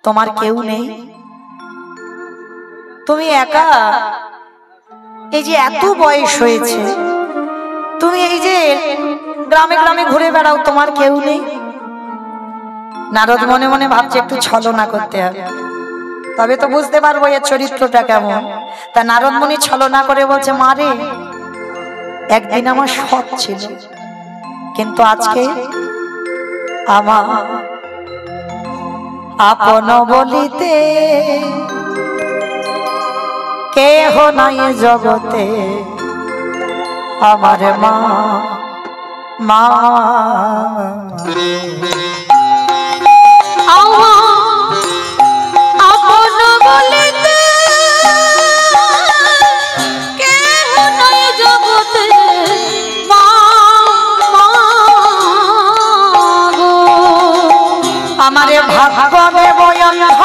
তোমার কেউ নেই, তুমি একা। এই যে এত বয়স হয়েছে, তুমি এই যে গ্রামে গ্রামে ঘুরে বেড়াও, তোমার কেউ নেই। নারদ মনে মনে ভাবছে একটু ছলনা করতে হবে, তবে তো বুঝতে পারবো এর চরিত্রটা কেমন। তা নারদ মুনি ছলনা করে বলছে, মা রে, একদিন আমার সৎ ছিল, কিন্তু আজকে আমার আপন বলিতে কেহ নাই জগতে, আমার মা মা। আপন বলিতে কেহ নাই জগতে, মা মা গো। আমারে ভাগ্য দেব অন্ধ,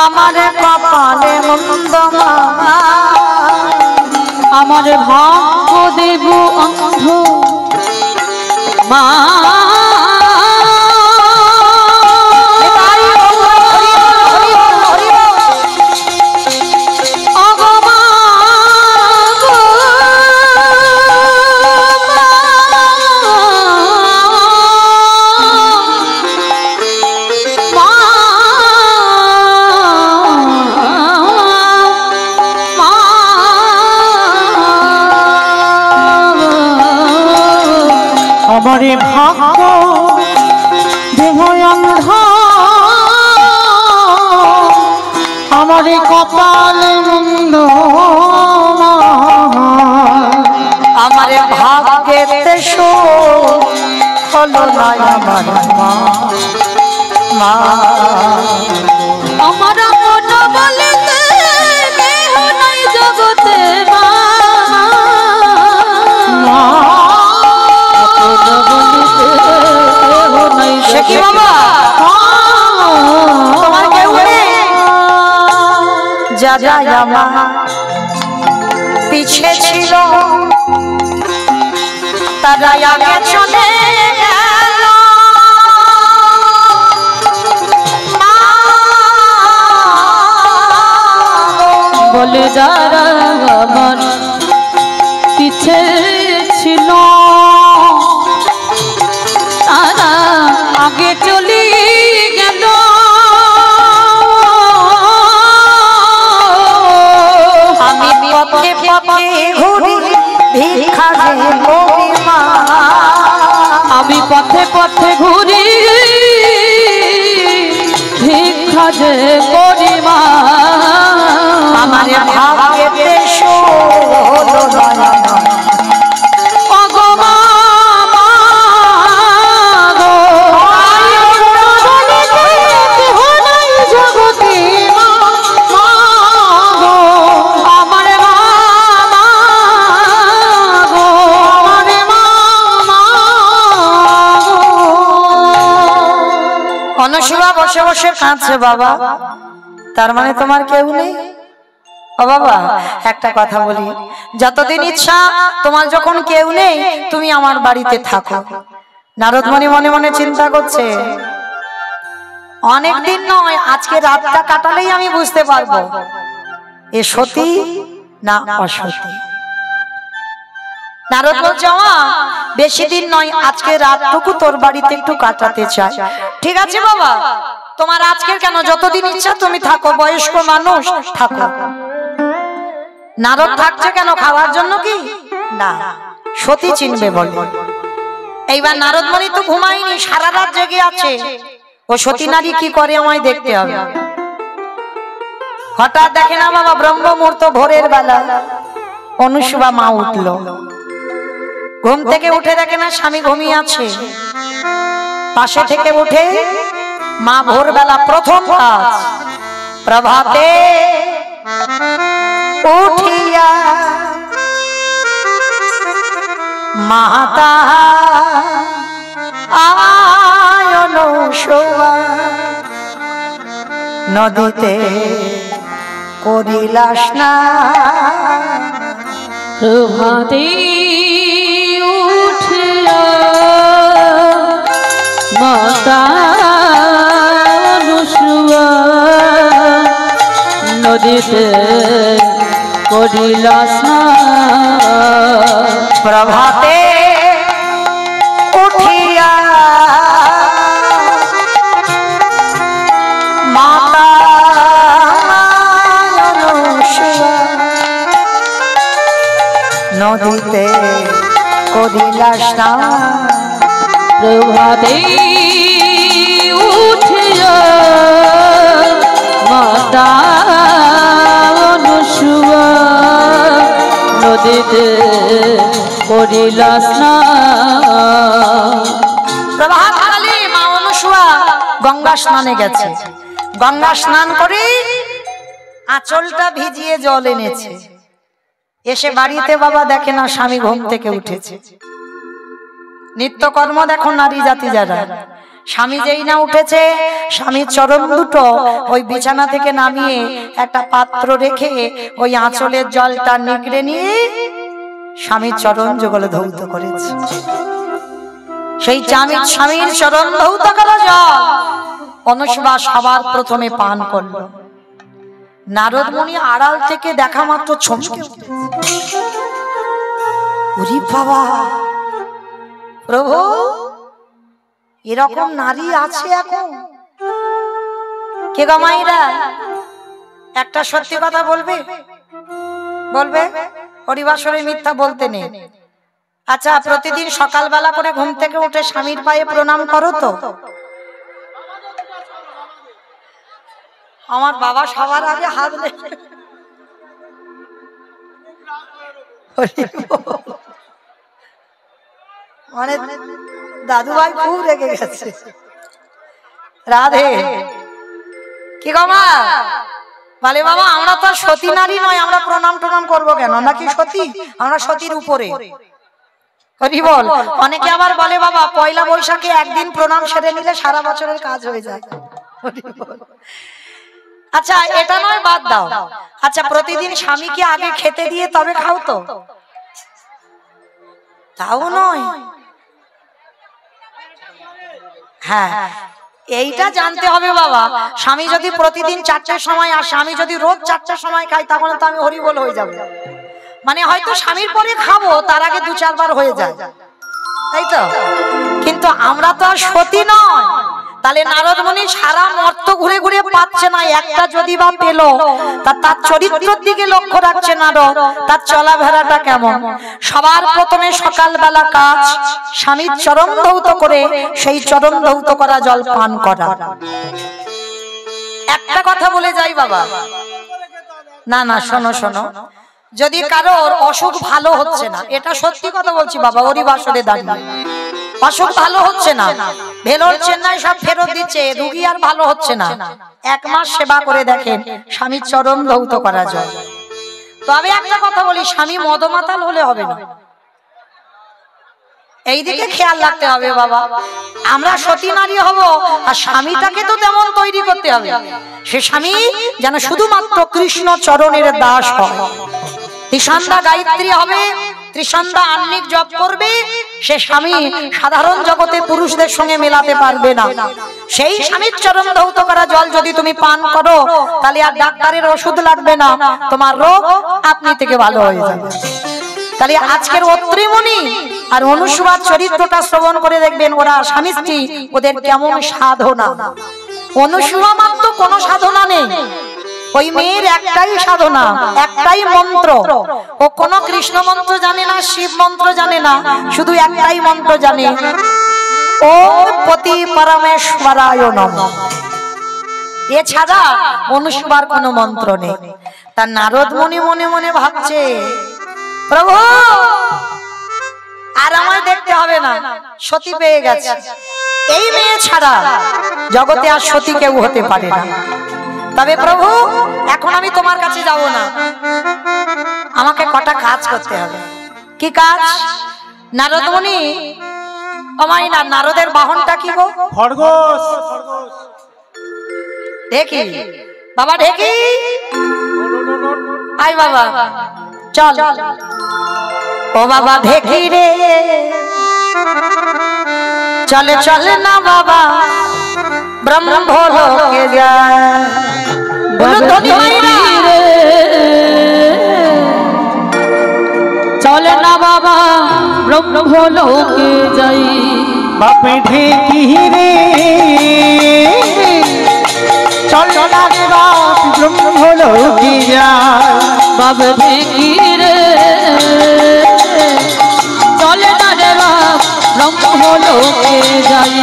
আমারে কপালে মন্দ মা, আমার ভাগ্য দেব অন্ধ মা। আমারে ভাগ্য দেহ অন্ধ, আমারে কপালে মন্দ, আমারে ভাগ্যেতে হলো না আমার মা মা। আমার আপন বলিতে কেহ নাই জগতে, মা মা। কি বাবা, তোমার কেউ নেই? যা যা আমার পিছে ছিল তারা আগে চলে গেল, বলে যারা আমার পিছে ছিল তারা আগে চলে গেল। আমি পথে পথে ঘুরি ভিক্ষা যে করি মা, আমি পথে পথে ঘুরি ভিক্ষা যে করি মা। আমার ভাগ্যেতে হলো না অনুশীলা বসে বসে কাঁদছে বাবা। তার মানে তোমার কেউ নেই? ও বাবা, একটা কথা বলি, যতদিন ইচ্ছা তোমার যখন কেউ নেই তুমি আমার বাড়িতে থাকো। নারদ মুনি মনে মনে চিন্তা করছে, অনেকদিন নয়, আজকে রাতটা কাটালেই আমি বুঝতে পারবো এ সতী না অসতী। নারদ বলছে, বেশি দিন নয়, আজকে রাতটুকু তোর বাড়িতে একটু কাটাতে চাই। ঠিক আছে বাবা, তোমার আজকের কেন, যতদিন ইচ্ছা তুমি থাকো, বয়স্ক মানুষ থাকো। নারদ থাকছে কেন, খাওয়ার জন্য কি না, সতী চিনবে বলে। এইবার নারদ মুনি তো ঘুমায়নি, সারা রাত জেগে আছে, ও সতী নারী কি করে আমায় দেখতে হবে। হঠাৎ দেখে না বাবা, ব্রহ্ম মুহূর্ত ভোরের বেলা অনুসুয়া মা উঠলো, ঘুম থেকে উঠে দেখে না স্বামী ঘুমিয়ে আছে। পাশে থেকে উঠে মা ভোরবেলা প্রথম কাজ, প্রভাতে উঠিয়া মাতা আয়ন শোয়া নদীতে করিলা স্নান। প্রভাতে উঠিয়া মাতা নদীতে করিলা স্নান প্রভাতে উঠিয়া মাতা নদীতে করিলা স্নান প্রভাতে উঠিয়া মাতা অনুসুয়া নদীতে করিলা স্নান প্রভাতকালে মা অনুসুয়া গঙ্গা স্নানে গেছে। গঙ্গা স্নান করে আঁচলটা ভিজিয়ে জল এনেছে। এসে বাড়িতে বাবা দেখে না স্বামী ঘুম থেকে উঠেছে। নিত্যকর্ম দেখো নারী জাতি যারা, স্বামী যেই না উঠেছে স্বামীর চরণ দুটো ওই বিছানা থেকে নামিয়ে একটা পাত্র রেখে ওই আঁচলের জলটা নিগড়ে নিয়ে স্বামীর চরণ যুগলে ধৌত করেছে। সেই স্বামীর চরণ ধৌত করা জল অনুসুয়া সবার প্রথমে পান করলো। নারদ মুনি আড়াল থেকে দেখা মাত্র চমকে উঠে, বাবা প্রভু এরকম নারী আছে এখন? কে গো মাইরা একটা সত্যি কথা বলবে? বলবে? হরিবাসরে মিথ্যা বলতে নেই। আচ্ছা, প্রতিদিন সকালবেলা করে ঘুম থেকে উঠে স্বামীর পায়ে প্রণাম করো তো? আমার বাবা সবার আগে হাত মানে দাদু ভাই খুব রেগে গেছে। রাধে কি গো মা? বলে বাবা আমরা তো সতী নারী নয়, আমরা প্রণাম টনাম করবো কেন? নাকি সতী? আমরা সতীর উপরে। হরি বল। অনেকে আবার বলে বাবা পয়লা বৈশাখে একদিন প্রণাম সেরে নিলে সারা বছরের কাজ হয়ে যায়। আচ্ছা এটা নয়, বাদ দাও। আচ্ছা প্রতিদিন স্বামীকে আগে খেতে দিয়ে তবে খাও তো? তাও নয়। হ্যাঁ এইটা জানতে হবে বাবা, স্বামী যদি প্রতিদিন 4টার সময় আসে, আমি যদি রোজ 4টার সময় খাই তাহলে তো আমি হরিবোল হয়ে যাব। মানে হয়তো স্বামীর পরে খাবো, তার আগে 2-4 বার হয়ে যায়, তাই তো? কিন্তু আমরা তো আর সতী নয়। তাহলে নারদ মুনি সারা মর্ত ঘুরে ঘুরে পাচ্ছে না, একটা যদি বা পেল তার চরিত্রের দিকে লক্ষ্য রাখছে নারদ, তার চলাফেরাটা কেমন। সবার প্রথমে সকালবেলা কাজ স্বামীর চরণ ধৌত করে সেই চরণ ধৌত করা জল পান করা। একটা কথা বলে যাই বাবা, না না শোনো শোনো, যদি কারোর অসুখ ভালো হচ্ছে না, এটা সত্যি কথা বলছি বাবা, হরিবাসরে দাঁড়িয়ে অসুখ ভালো হচ্ছে না, ভেলোর চেন্নাই সব ফেরত দিচ্ছে, রুগী আর ভালো হচ্ছে না, 1 মাস সেবা করে দেখেন স্বামীর চরণ ধৌত করা যায়। তবে একটা কথা বলি, স্বামী মদমাতাল হলে হবে না, এইদিকে খেয়াল রাখতে হবে বাবা। আমরা সতী নারী হব আর স্বামীটাকে তো তেমন তৈরি করতে হবে, সে স্বামী যেন শুধুমাত্র কৃষ্ণ চরণের দাস হয়। ত্রিসন্ধ্যা গায়ত্রী হবে, ত্রিসন্ধ্যা আহ্নিক জপ করবে, সে স্বামী সাধারণ জগতে পুরুষদের সঙ্গে মেলাতে পারবে না। সেই স্বামীর চরণ ধৌত করা জল যদি তুমি পান করো তাহলে আর ডাক্তারের ওষুধ লাগবে না, তোমার রোগ আপনি থেকে ভালো হয়ে যাবে। তাহলে আজকের অত্রি মুনি আর অনুসুয়ার চরিত্রটা শ্রবণ করে দেখবেন, ওরা স্বামী স্ত্রী, ওদের কেমন সাধনা। অনুসুয়া মাত্র কোনো সাধনা নেই, ওই মেয়ের একটাই সাধনা, একটাই মন্ত্র। ও কোনো কৃষ্ণ মন্ত্র জানে না, শিব মন্ত্র জানে না, শুধু একটাই মন্ত্র জানে, ওম পতি পরমেশ্বরায় নমঃ। এছাড়া অনুসুয়ার কোনো মন্ত্র নেই। তার নারদ মুনি মনে মনে ভাবছে, প্রভু আর আমার দেখতে হবে না, সতী পেয়ে গেছে, এই মেয়ে ছাড়া জগতে আর সতী কেউ হতে পারে না। তবে প্রভু এখন আমি তোমার কাছে যাব না, আমাকে কটা কাজ করতে হবে। কি কাজ? নারদ মুনি, আমায় না, নারদের বাহনটা কি গো? খরগোশ। দেখি বাবা, দেখি আই বাবা, চল ও বাবা দেখি রে, চলে চলে না বাবা ব্রহ্ম লোকে যায়। বলো ধনী মাইরা বাবা ব্রহ্মলোকে যাই বাপে ঢেকি রে চল না রে বাপ ব্রহ্মলোকে যাই বাবা ঢেকি রে চলে না রে বাপ ব্রহ্মলোকে যাই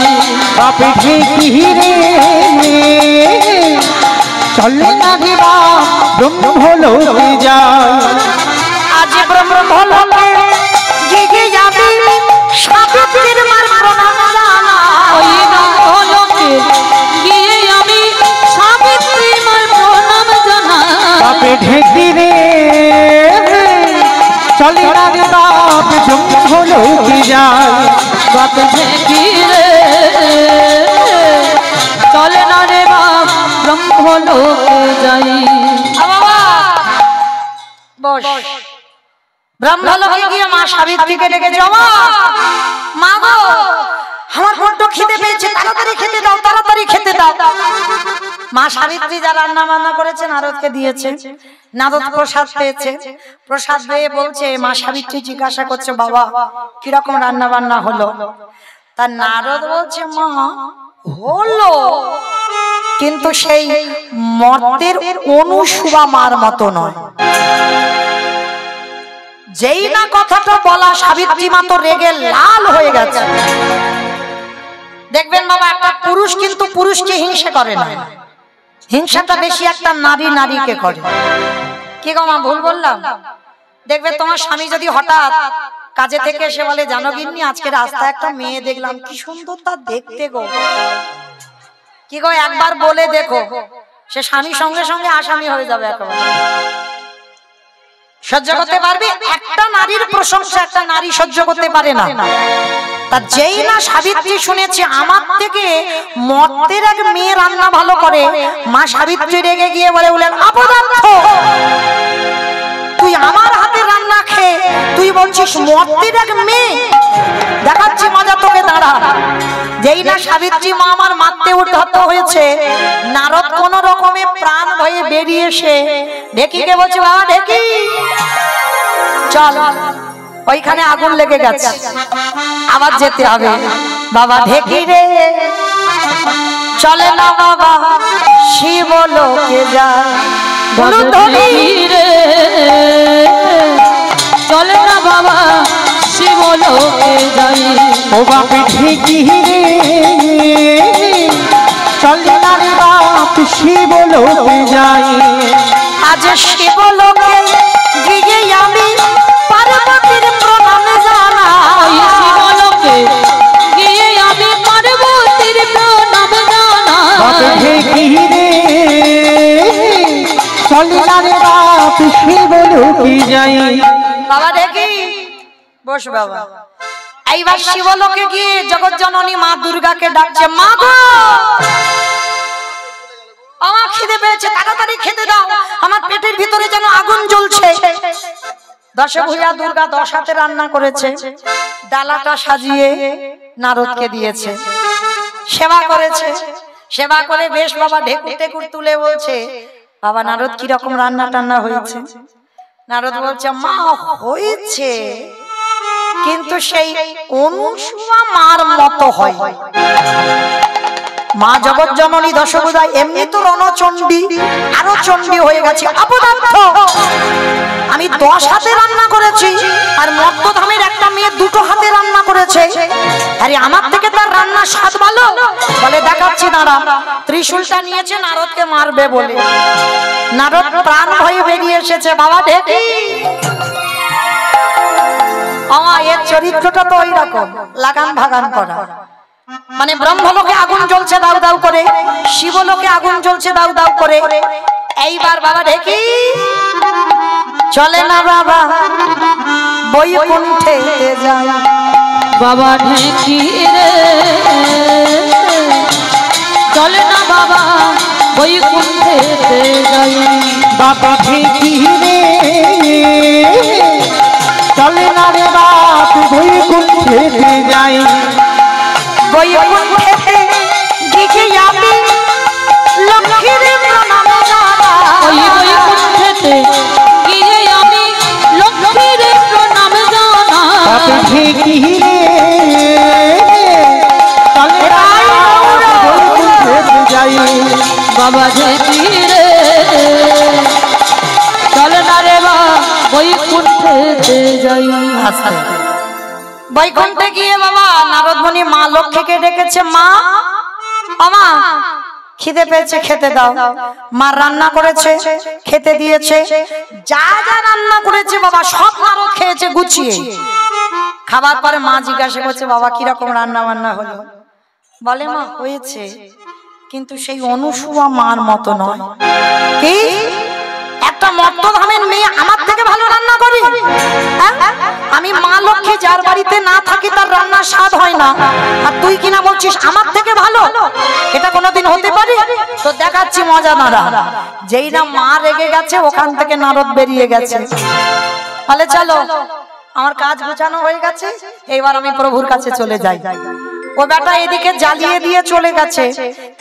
বাপে ঢেকি রে চল না রে বাপ ব্রহ্মলোকে যাই আজ ব্রহ্মলোকে গিয়ে যাবি সাবিত্রীর মার প্রণাম জানা ওই ব্রহ্মলোকে গিয়ে আমি সাবিত্রীর মার প্রণাম জানাই বাপে ঢেকি রে চলে না রে বাপ ব্রহ্মলোকে যাই বাপে ঢেকি রে চলে না রে বাপ ব্রহ্মলোকে যাই বাবা বস ব্রহ্মলোকে গিয়ে মা সাবিত্রীকে ডেকে জমা মা গো আমার বড্ড খিদে পেয়েছে তাড়াতাড়ি খেতে দাও তাড়াতাড়ি খেতে দাও মা সাবিত্রী যা রান্না বান্না করেছে নারদকে দিয়েছে নারদ প্রসাদ পেয়েছে প্রসাদ পেয়ে বলছে মা সাবিত্রী জিজ্ঞাসা করছে বাবা কিরকম রান্না বান্না হলো তা নারদ বলছে মা হলো কিন্তু সেই মর্তের অনুসুবা মার মতো নয় যেই না কথাটা বলা সাবিত্রী মা তো রেগে লাল হয়ে গেছে দেখবেন বাবা একটা পুরুষ কিন্তু পুরুষকে হিংসা করে না হিংসাটা বেশি একটা নারী নারীকে করে কি গো মা ভুল বললাম দেখবে তোমার স্বামী যদি হঠাৎ কাজে থেকে এসে বলে জানো গিন্নি আজকে রাস্তায় একটা মেয়ে দেখলাম কি সুন্দর তা দেখতে গো কি গো একবার বলে দেখো সে স্বামী সঙ্গে সঙ্গে আসামি হয়ে যাবে একেবারে সহ্য করতে পারবে একটা নারীর প্রশংসা একটা নারী সহ্য করতে পারে না তা যেই না সাবিত্রী শুনেছে আমার থেকে মর্তের এক মেয়ে রান্না ভালো করে মা সাবিত্রী রেগে গিয়ে বলে বলেন অপদার্থ তুই আমার হাতে রান্না খেয়ে তুই বলছিস মর্তের এক মেয়ে দেখাচ্ছি মজা তোকে দাঁড়া যেই না সাবিত্রী মা আমার মারতে উদ্ধত হয়েছে নারদ কোন রকমে প্রাণ ভয়ে বেরিয়ে এসে ঢেকিকে বলছে বাবা ঢেকি চল ওইখানে আগুন লেগে গেছে আবার যেতে হবে বাবা ঢেকি রে চলে না বাবা শিবলোকে যায় রে চলে না বাবা শিবলোকে যাই ও বাপে ঢেকি রে চলে না রে বাপ শিবলোকে যাই আজ শিবলোকে গিয়ে আমি পার্বতীর প্রণাম জানাই শিবলোকে গিয়ে আমি পার্বতীর প্রণাম জানাই বাপে ঢেকি রে চলে না রে বাপ শিবলোকে যাই বাবা দেখি বস বাবা এইবার শিবলোকে গিয়ে জগৎ জননী মা দুর্গাকে ডাকছে মা গো আমার খিদে পেয়েছে তাড়াতাড়ি খেতে দাও আমার পেটের ভিতরে যেন আগুন জ্বলছে দশভূজা দুর্গা 10 হাতে রান্না করেছে ডালাটা সাজিয়ে নারদকে দিয়েছে সেবা করেছে সেবা করে বেশ বাবা ঢেকুর টেকুর তুলে বলছে বাবা নারদ কি রকম রান্না টান্না হয়েছে নারদ বলছে মা হয়েছে কিন্তু সেই অনুসুয়া মার মতো হয় মা জগৎ জননী দশভূজা এমনি তো রণচণ্ডী আরো চণ্ডী হয়ে গেছে অপদার্থ আমি 10 হাতে রান্না করেছি আর মর্তধামের একটা মেয়ে 2 হাতে রান্না করেছে আরে আমার থেকে তার রান্না স্বাদ ভালো বলে দেখাচ্ছি দাঁড়া ত্রিশূলটা নিয়েছে নারদকে মারবে বলে নারদ প্রাণ ভয়ে বেরিয়ে এসেছে বাবা ঢেকি এর চরিত্রটা তো ওই রকম লাগান ভাগান করা মানে ব্রহ্মলোকে আগুন জ্বলছে দাউ দাউ করে শিবলোকে আগুন জ্বলছে দাউ দাউ করে এইবার বাবা ঢেকি চলে না বাবা বৈকুণ্ঠে যাই বাবা ঢেকি রে চলে না বাবা বৈকুণ্ঠে যাই বাবা ঢেকি রে চলে না রে বাপ বৈকুণ্ঠে যাই বৈকুণ্ঠে গিয়ে আমি লক্ষ্মীর প্রণাম জানাই বৈকুণ্ঠে গিয়ে আমি লক্ষ্মীর প্রণাম জানাই যেটি রে চলে যাই বাবা যেটি রে চল না রে বা বৈকুণ্ঠে যাই। আস্তে বৈকুণ্ঠে গিয়ে বাবা নারদ মুনি মা লক্ষ্মীকে ডেকেছে, মা আমা খিদে পেয়েছে খেতে দাও। মা রান্না করেছে খেতে দিয়েছে, যা যা রান্না করেছে বাবা সব নারদ খেয়েছে গুছিয়ে। খাবার পরে মা জিজ্ঞাসা করছে, বাবা কিরকম রান্না বান্না হলো? বলে মা হয়েছে, কিন্তু সেই অনুসুয়া মার মতো নয়। কি একটা মর্তধামের মেয়ে আমার থেকে ভালো রান্না করে? আমি মা লক্ষ্মী যার বাড়িতে না থাকি তার রান্নার স্বাদ হয় না, আর তুই কিনা বলছিস আমার থেকে ভালো? এটা কোনোদিন হতে পারে? তো দেখাচ্ছি মজা নারা। যেই না মা রেগে গেছে ওখান থেকে নারদ বেরিয়ে গেছে। বলে চলো আমার কাজ গোছানো হয়ে গেছে, এইবার আমি প্রভুর কাছে চলে যাই। ও বেটা এদিকে জ্বালিয়ে দিয়ে চলে গেছে।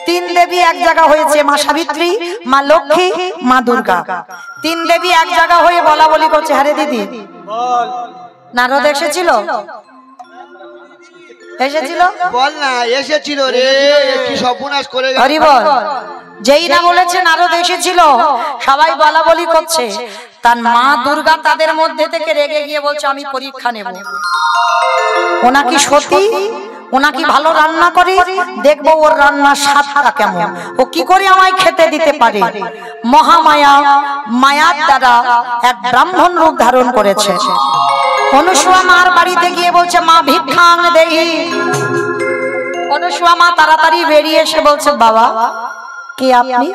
তিন দেবী এক জায়গা হয়েছে, মা সাবিত্রী, মা লক্ষ্মী, মা দুর্গা। তিন দেবী এক জায়গা হয়ে বলা বলি করছে, হ্যাঁ রে দিদি নারদ এসেছিল? এসেছিল বল না, এসেছিল রে, কি সর্বনাশ করে গেল। হরি বল। যেই না বলেছে নারদ এসেছিল সবাই বলা বলি করছে। তার মা দুর্গা তাদের মধ্যে থেকে রেগে গিয়ে বলছে, আমি পরীক্ষা নেব, ওনা কি সতী, ওনা কি ভালো রান্না করে, দেখবো ওর রান্নার স্বাদটা কেমন, ও কি করে আমায় খেতে দিতে পারে। মহামায়া মায়ার দ্বারা এক ব্রাহ্মণ রূপ ধারণ করেছে। অনুসুয়া মার বাড়িতে গিয়ে বলছে, মা ভিক্ষাং দেহি। অনুসুয়া মা তাড়াতাড়ি বেরিয়ে এসে বলছে, বাবা কে আপনি?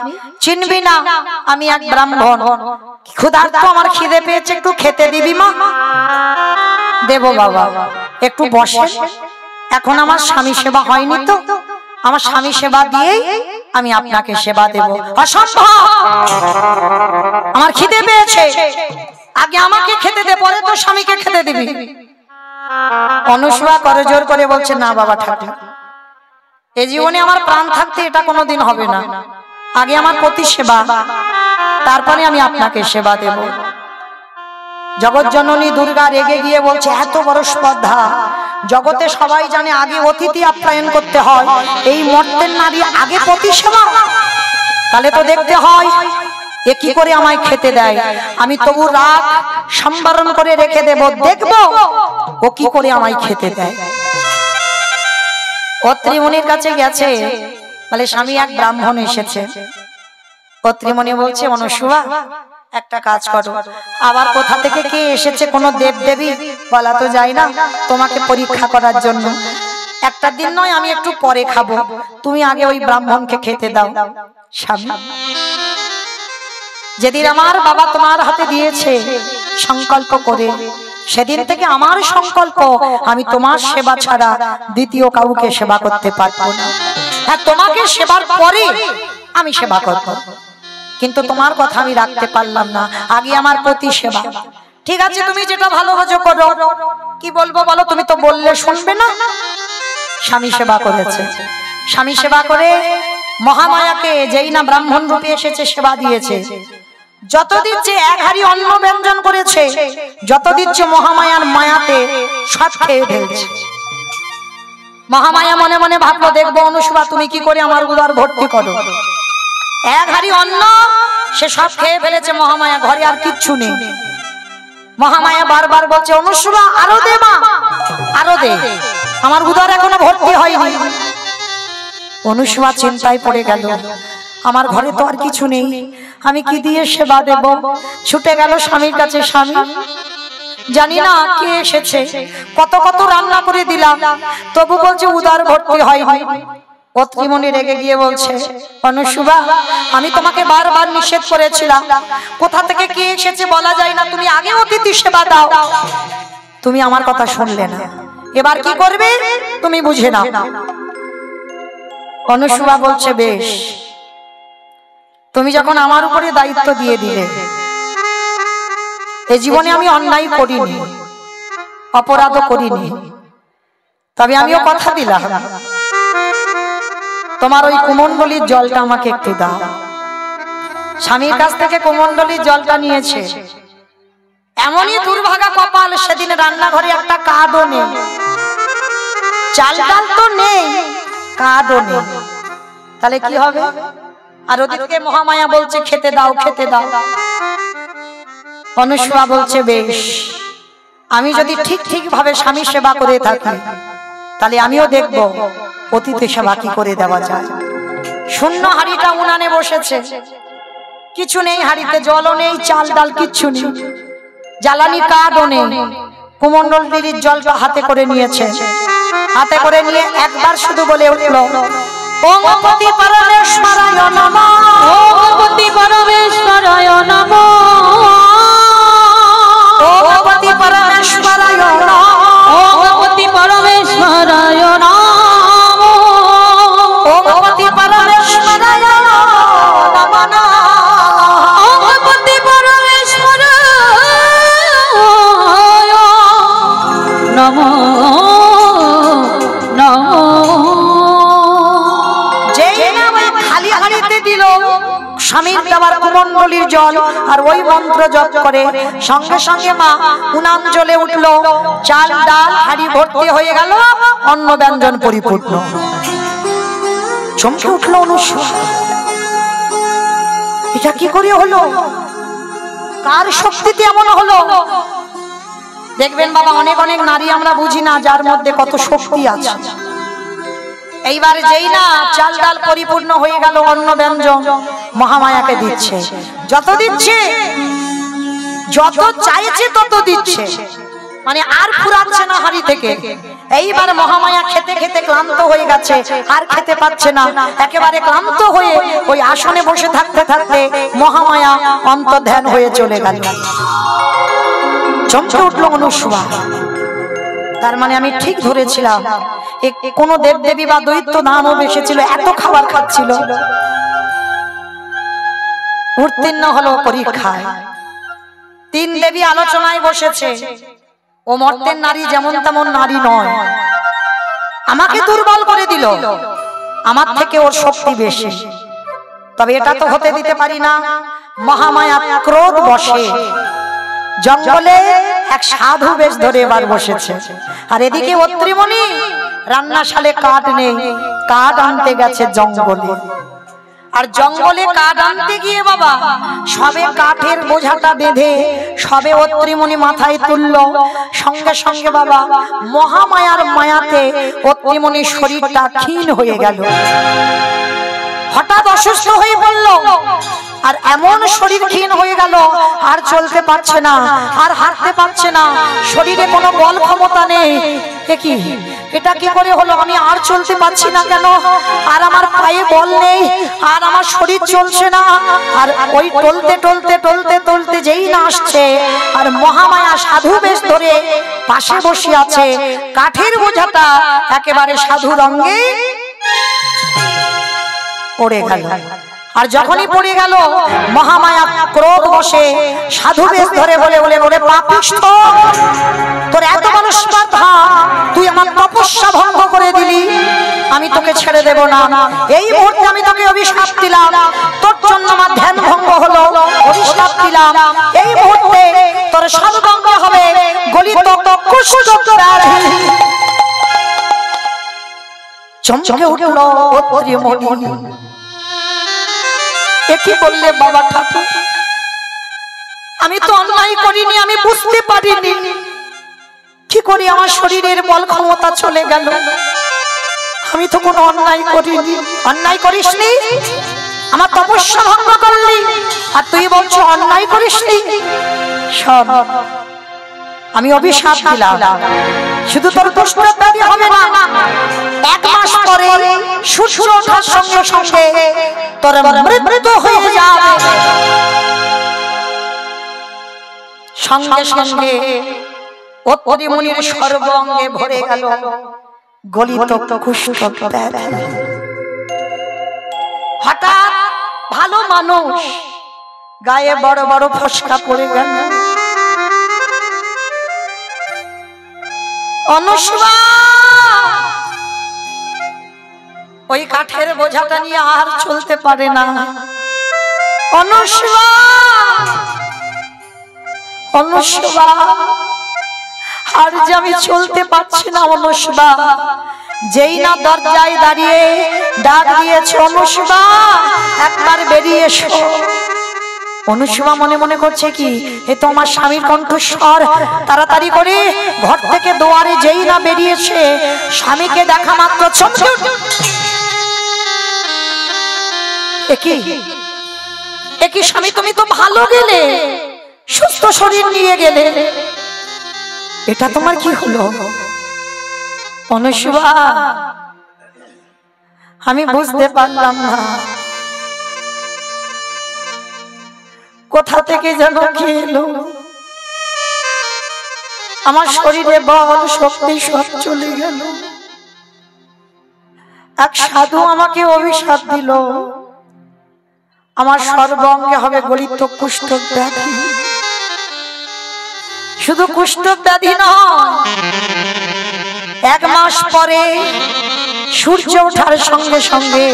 চিনবি না, আমি এক ব্রাহ্মণ, ক্ষুধার্ত, আমার খিদে পেয়েছে, একটু খেতে দিবি মা? দেব বাবা, একটু বসে, এখন আমার স্বামী সেবা হয়নি তো, আমার স্বামী সেবা দিয়েই আমি আপনাকে সেবা দেব। অসম্ভব, আমার খিদে পেয়েছে, আগে আমাকে খেতে দে, পরে তো স্বামীকে খেতে দিবি। অনুসুয়া করে জোর করে বলছে, না বাবা ঠাকুর, এই জীবনে আমার প্রাণ থাকতে এটা কোনোদিন হবে না, আগে আমার পতি সেবা, তারপরে আমি আপনাকে সেবা দেব। জগৎ জননী দুর্গা রেগে গিয়ে বলছে, এত বড় স্পর্ধা, জগতে সবাই জানে আগে অতিথি আপ্যায়ন করতে হয়, এই মর্তের নারী আগে পতি সেবা? তাহলে তো দেখতে হয় এ কি করে আমায় খেতে দেয়, আমি তবু রাগ সম্বরণ করে রেখে দেব, দেখবো ও কি করে আমায় খেতে দেয়। অত্রিমুনির কাছে গেছে, বলে স্বামী এক ব্রাহ্মণ এসেছে। অত্রিমুনি বলছে, অনুসুয়া একটা কাজ করো, আবার কোথা থেকে কে এসেছে, কোনো দেব দেবী বলা তো যায় না, তোমাকে পরীক্ষা করার জন্য একটা দিন নয়, আমি একটু পরে খাবো, তুমি আগে ওই ব্রাহ্মণকে খেতে দাও। স্বামী, যেদিন আমার বাবা তোমার হাতে দিয়েছে সংকল্প করে, সেদিন থেকে আমার সংকল্প, আমি তোমার সেবা ছাড়া দ্বিতীয় কাউকে সেবা করতে পারবো না। হ্যাঁ, তোমাকে সেবার পরে আমি সেবা করবো, কিন্তু তোমার কথা আমি রাখতে পারলাম না, আগে আমার প্রতি সেবা। ঠিক আছে, তুমি যেটা ভালো বোঝো করো। কি বলবো বলো, তুমি তো বললে শুনবে না। স্বামী সেবা করেছে, স্বামী সেবা করে মহামায়াকে, যেই না ব্রাহ্মণ রূপে এসেছে, সেবা দিয়েছে। যত দিচ্ছে এক হাড়ি অন্ন ব্যঞ্জন করেছে, যত দিচ্ছে মহামায়ার মায়াতে সব খেয়ে ফেলছে। মহামায়া মনে মনে ভাবলো, দেখবো অনুসুয়া তুমি কি করে আমার উদর ভর্তি করো। এক হাড়ি অন্ন সে সব খেয়ে ফেলেছে মহামায়া, ঘরে আর কিচ্ছু নেই। মহামায়া বারবার বলছে, অনুসুয়া আরো দে মা, আরো দে, আমার উদর এখনো ভর্তি হয়নি। অনুসুয়া চিন্তায় পড়ে গেল, আমার ঘরে তো আর কিছু নেই, আমি কি দিয়ে সেবা দেব। ছুটে গেল স্বামীর কাছে, স্বামী জানি না কে এসেছে, কত কত রান্না করে দিলাম, তবু বলছে উদর ভর্তি হয়নি। অত্রিমুনি রেগে গিয়ে বলছে, অনুসুয়া আমি তোমাকে বারবার নিষেধ করেছিলাম, কোথা থেকে কে এসেছে বলা যায় না, তুমি আগে অতিথি সেবা দাও, তুমি আমার কথা শুনলে না, এবার কি করবে তুমি বুঝে নাও। অনুসুয়া বলছে, বেশ, তুমি যখন আমার উপরে দায়িত্ব দিয়ে দিলে, এই জীবনে আমি অন্যায় করিনি, অপরাধও করিনি, তবে আমিও কথা দিলাম, তোমার ওই কুমণ্ডলীর জলটা আমাকে একটু দাও। স্বামীর কাছ থেকে কুমণ্ডলীর জলটা নিয়েছে, এমনই দুর্ভাগা কপাল, সেদিন রান্নাঘরে একটা কাঠও নেই, চাল ডাল তো নেই, কাঠও নেই। তাহলে কি হবে? আর ওদিকে মহামায়া বলছে খেতে দাও, খেতে দাও। অনুসূয়া বলছে বেশ, আমি যদি ঠিক ঠিক ভাবে স্বামী সেবা করে থাকি তাহলে আমিও দেখব অতিথি সেবা কি করে দেওয়া যায়। শূন্য হাড়িটা উনানে বসেছে, কিছু নেই হাড়িতে, জলও নেই, চাল ডাল কিচ্ছু নেই, জ্বালানি কাঠও নেই। কুমন্ডল দিদির জলটা হাতে করে নিয়েছে, হাতে করে নিয়ে একবার শুধু বলে উঠল, ওম পতি পরমেশ্বরায় নমঃ, ওম পতি পরমেশ্বরায় নমঃ, ওম পতি পরমেশ্বরায় নমঃ, ওম পতি পরমেশ্বরায় নমঃ, ওম পতি পরমেশ্বরায় নমঃ, ওম পতি পরমেশ্বরায় নমঃ নমঃ। খালি হাড়িতে দিল স্বামীর দেওয়ার কুমন্ডলীর জল আর ওই মন্ত্র জপ করে সঙ্গে সঙ্গে মা উনান জ্বলে উঠল, চাল ডাল হাড়ি ভর্তি হয়ে গেল, অন্ন ব্যঞ্জন পরিপূর্ণ। চমকে উঠল অনুসূয়া, এটা কি করে হলো? কার শক্তিতে এমন হলো? দেখবেন বাবা, অনেক অনেক নারী আমরা বুঝি না যার মধ্যে কত শক্তি আছে। এইবার যেই না চাল ডাল পরিপূর্ণ হয়ে গেল, অন্ন ব্যঞ্জন মহামায়াকে দিচ্ছে, যত দিচ্ছে, যত চাইছে তত দিচ্ছে, মানে আর ফুরাচ্ছে না হাড়ি থেকে। এইবার মহামায়া খেতে খেতে ক্লান্ত হয়ে গেছে, আর খেতে পাচ্ছে না, একেবারে ক্লান্ত হয়ে ওই আসনে বসে থাকতে থাকতে মহামায়া অন্তর্ধান হয়ে চলে গেল। চমকে উঠল অনুসূয়া, তার মানে আমি ঠিক ধরেছিলাম, কোন দেবদেবী বা দৈত্য দানব এসেছিল, এত খাবার খাচ্ছিল। উত্তীর্ণ হলো পরীক্ষায়, তিন দেবী আলোচনায় বসেছে। ও মর্তের নারী যেমন তেমন নারী নয়, আমাকে দুর্বল করে দিল, আমার থেকে ওর শক্তি বেশি, তবে এটা তো হতে দিতে পারি না। মহামায়া ক্রোধ বশে জঙ্গলে এক সাধু বেশ ধরে এবার বসেছে, আর এদিকে অত্রিমণি রান্নাশালে কাঠ নেই, কাঠ আনতে গেছে জঙ্গলে। আর জঙ্গলে কাঠ আনতে গিয়ে বাবা সবে কাঠের বোঝাটা বেঁধে সবে অত্রিমণি মাথায় তুলল, সঙ্গে সঙ্গে বাবা মহামায়ার মায়াতে অত্রিমণির শরীরটা ক্ষীণ হয়ে গেল, হঠাৎ অসুস্থ হয়ে পড়ল। আর এমন শরীর ক্ষীণ হয়ে গেল, আর চলতে পারছে না, আর হাঁটতে পারছে না, শরীরে কোনো বল ক্ষমতা নেই। এটা কি করে হলো? আমি আর চলতে পারছি না কেন? আর আমার পায়ে বল নেই, আর আমার শরীর চলছে না। আর ওই টলতে টলতে টলতে টলতে যেই না আসছে, আর মহামায়া সাধু বেশ ধরে পাশে বসে আছে, কাঠের বোঝাটা একেবারে সাধু রঙে পড়ে গেল। আর যখনই পড়ে গেল, মহামায়া ক্রোধ বসে সাধু বেশ ধরে বলে বলে বলে পাপিষ্ঠ, তোর এত বড় স্পর্ধা, তুই আমার তপস্যা ভঙ্গ করে দিলি, আমি তোকে ছেড়ে দেব না। এই মুহূর্তে আমি তোকে অভিশাপ দিলাম, তোর জন্য আমার ধ্যান ভঙ্গ হলো, অভিশাপ দিলাম, এই মুহূর্তে তোর সর্বঙ্গ হবে গলিত কুষ্ঠ। চমকে উঠল অত্রিমণি, কি বললে বাবা ঠাকুর? আমি তো অন্যায় করিনি, আমি বুঝতে পারিনি কি করে আমার শরীরের বল ক্ষমতা চলে গেল। আমি তো কোনো অন্যায় করিনি। অন্যায় করিসনি, আমার তপস্যা ভঙ্গ করলি, আর তুই বলছো অন্যায় করিসনি। শোন, আমি অভিশাপ দিলাম, শুধু তোর পুষ্পত্যাগী হবে না, 1 মাস পরে সূর্য ওঠার সঙ্গে সঙ্গে তোর মৃত্যু হয়ে যাবে। সঙ্গে সঙ্গে অত্রিমণির সর্বাঙ্গে ভরে গেল গলিত কুষ্ঠ। হঠাৎ ভালো মানুষ, গায়ে বড় বড় ফসকা পড়ে গেল। অনুসূয়া ওই কাঠের বোঝাটা নিয়ে আর চলতে পারে না। অনুসূয়া, অনুসভা আর যে আমি চলতে পারছি না অনুসভা, যেই না দরজায় দাঁড়িয়ে ডাক দিয়েছে অনুসভা একবার বেরিয়ে এসো। অনুসভা মনে মনে করছে কি এ তো আমার স্বামীর কণ্ঠস্বর, তাড়াতাড়ি করে ঘর থেকে দুয়ারে যেই না বেরিয়েছে স্বামীকে দেখা মাত্র চমকে একই স্বামী তুমি তো ভালো গেলে, সুস্থ শরীর নিয়ে গেলে, এটা তোমার কি হলো? অনুসভা আমি বুঝতে পারলাম না কোথা থেকে যেন কি এলো, আমার শরীরে বল শক্তি সব চলে গেল। এক সাধু আমাকে অভিশাপ দিল, আমার সর্বাঙ্গে হবে গলিত কুষ্ঠ ব্যাধি। শুধু কুষ্ঠ ব্যাধি নয়, 1 মাস পরে সূর্য ওঠার সঙ্গে সঙ্গে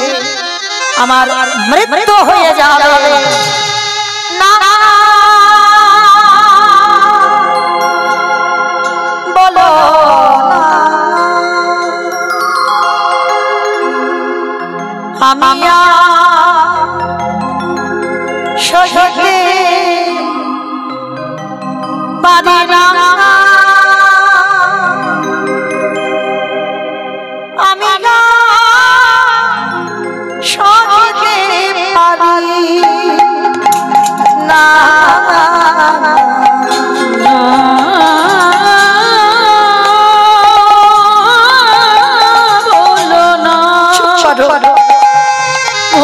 আমার মৃত্যু হয়ে যাবে। না বলো আমি সহিতে পারি না, আমি সহিতে পারি না। বলো না,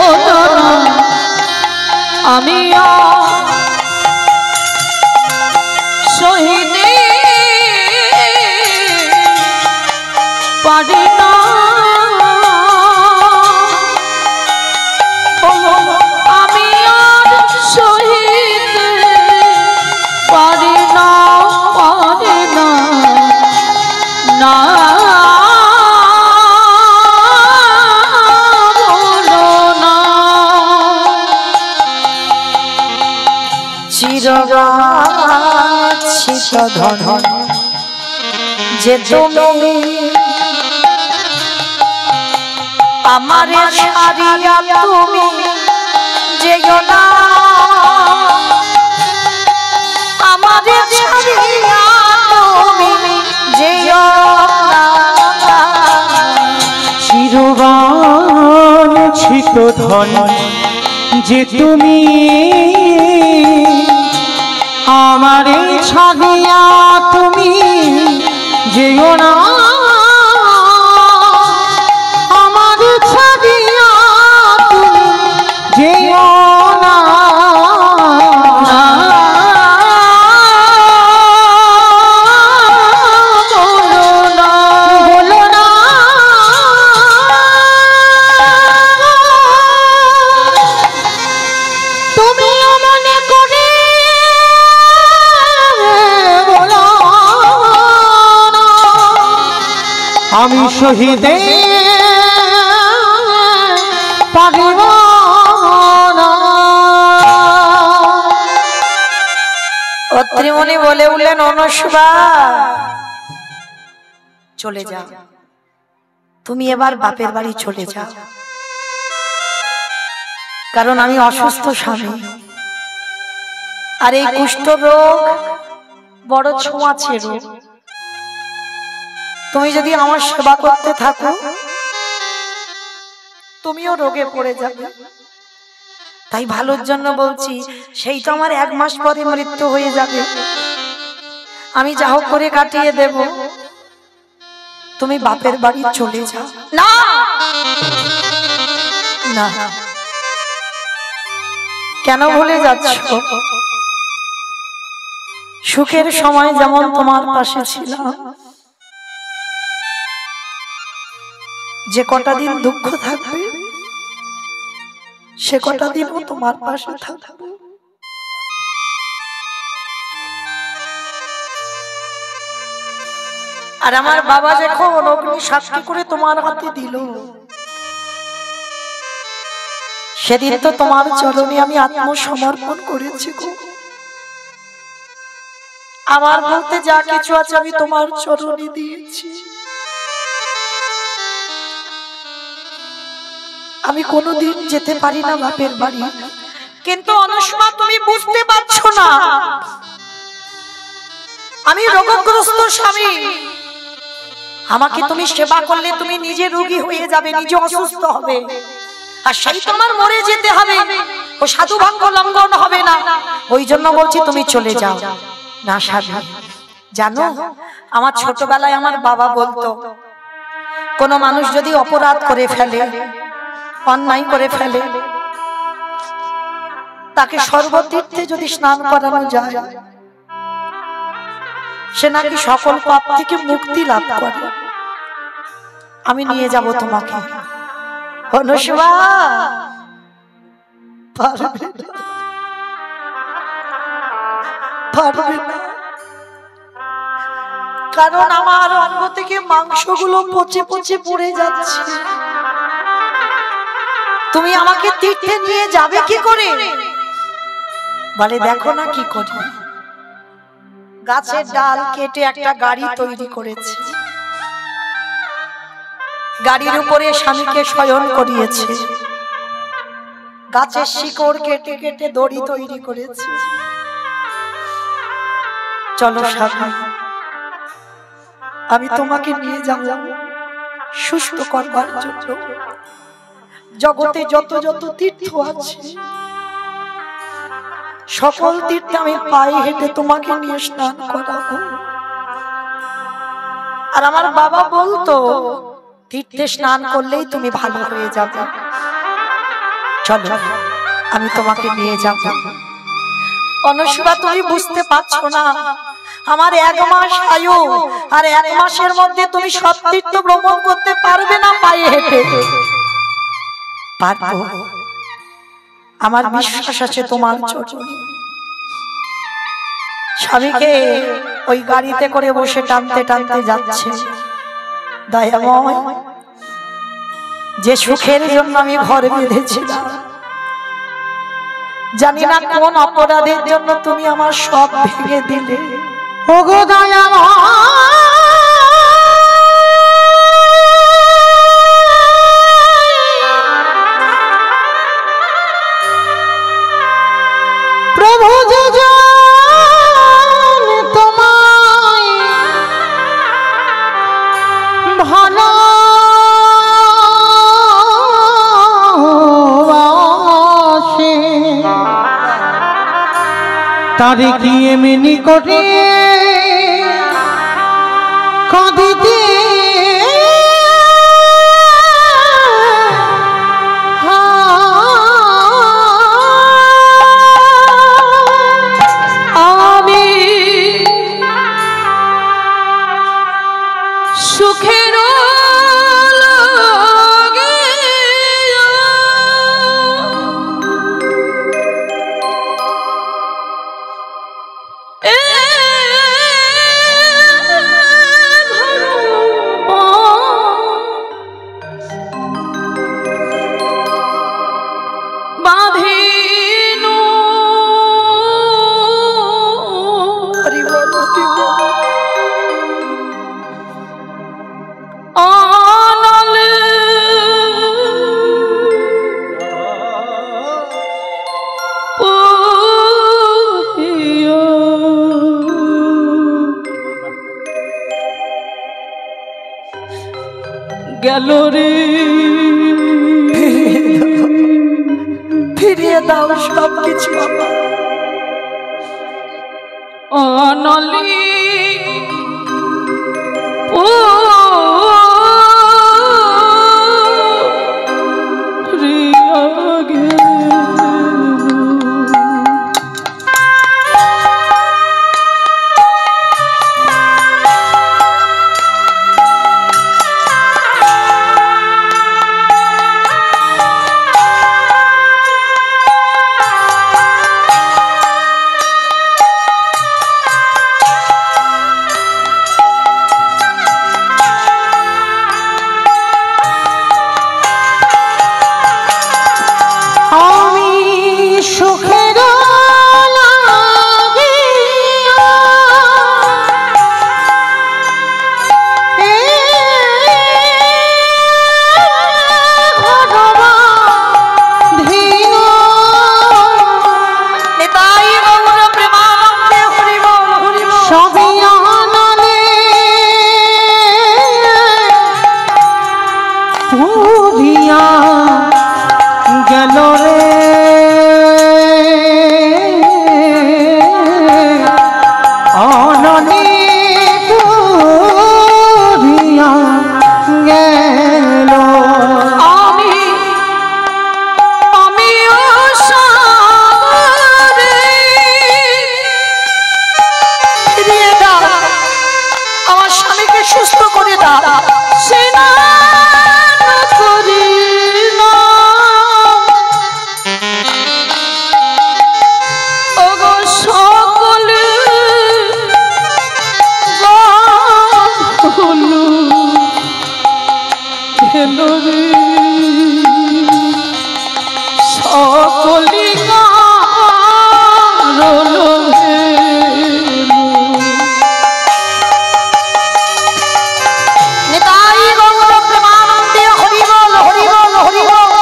বলো না, আমি সহিতে পারি না, আমি আর সহিতে পারি না, পারি না, না বলো না। চিরগাছিত ধন যে তুমি আমারে ছাড়িয়া তুমি যেও না, আমারে ছাড়িয়া তুমি যেও না। চিরবাঞ্ছিত ধন যে তুমি আমারে ছাড়িয়া তুমি যেও না, আমারে ছাড়িয়া তুমি যেও না। বলো না, বলো না, তুমি মনে করে বলো না, আমি শহীদে পারিব না। অত্রিমণি বলে উঠলেন অনুসভা চলে যাও, তুমি এবার বাপের বাড়ি চলে যাও, কারণ আমি অসুস্থ স্বামী, আর এই কুষ্ঠ রোগ বড় ছোঁয়াচে রোগ। তুমি যদি আমার সেবা করতে থাকো তুমিও রোগে পড়ে যাবে, তাই ভালোর জন্য বলছি, সেই তো আমার 1 মাস পরে মৃত্যু হয়ে যাবে, আমি যা হোক করে কাটিয়ে দেব, তুমি বাপের বাড়ি চলে যাও। না না, কেন ভুলে যাচ্ছ? সুখের সময় যেমন তোমার পাশে ছিলাম, যে কটা দিন দুঃখ থাকবে সে কটা দিনও তোমার পাশে থাকবে। আর আমার বাবা যখন অগ্নি সাক্ষী করে তোমার হাতে দিল, সেদিন তো তোমার চরণে আমি আত্মসমর্পণ করেছি গো। আমার বলতে যা কিছু আছে আমি তোমার চরণে দিয়েছি। আমি কোনোদিন যেতে পারি না বাপের বাড়ি, কিন্তু অনুষ্মা তুমি বুঝতে পারছো না, আমি রোগগ্রস্ত স্বামী। আমাকে তুমি সেবা করলে তুমি নিজে রোগী হয়ে যাবে, নিজে অসুস্থ হবে, আর সেই তোমার মরে যেতে হবে, ও সাধু ভাঙ্গ লঙ্ঘন হবে না। ওই জন্য বলছি তুমি চলে যাও। না স্বামী, জানো আমার ছোটবেলায় আমার বাবা বলতো, কোন মানুষ যদি অপরাধ করে ফেলে, অন্যায় করে ফেলে, তাকে সর্বতীর্থে যদি স্নান করানো যায়, সে নাকি সকল পাপ থেকে মুক্তি লাভ করে। আমি নিয়ে যাব তোমাকে। অনুষ্মা পারবে না, কারণ আমার অঙ্গ থেকে মাংসগুলো পচে পচে পড়ে যাচ্ছে। তুমি আমাকে তীর্থে নিয়ে যাবে কি করে? বলে দেখো না কি করি, গাছের ডাল কেটে একটা গাড়ি তৈরি করেছে, গাড়ির উপরে স্বামীকে শয়ন করিয়েছে, গাছের শিকড় কেটে কেটে দড়ি তৈরি করেছে। চলো স্বামী, আমি তোমাকে নিয়ে যাব সুস্থ করবার জন্য। জগতে যত যত তীর্থ আছে, সকল তীর্থে আমি পায়ে হেঁটে তোমাকে নিয়ে স্নান করাবো। আর আমার বাবা বলতো, তীর্থে স্নান করলেই তুমি ভালো হয়ে যাবে। চলো, আমি তোমাকে নিয়ে যাব। অনুষ্মা তুমি বুঝতে পারছো না, আমার 1 মাস আয়ু, আর 1 মাসের মধ্যে তুমি সব তীর্থ ভ্রমণ করতে পারবে না পায়ে হেঁটে। পারবো, আমার বিশ্বাস আছে তোমার চরণে। স্বামীকে ওই গাড়িতে করে বসে টানতে টানতে যাচ্ছে। দয়াময়, যে সুখের জন্য আমি ঘর বেঁধেছিলাম, জানি না কোন অপরাধের জন্য তুমি আমার সব ভেঙে দিলে। ওগো দয়াময়, প্রভু যে জানে তোমায় ভালোবাসে, তারে কি এমনি করে কাঁদিতে আমি সুখের গেল রে, ফিরিয়ে দাও সব কিছু। অনলি ও সুখের লাগিয়া রে অননি পুরিয়া গেল আমিও সাগরে ফিরিয়ে দাও, আমার স্বামীকে সুস্থ করে দাও। স্নান করি না ওগো সকলে গাহলু হেলো রে সকলে গাহলু নিতাই গৌর প্রেমানন্দে হরি বল হরি বল হরি বল।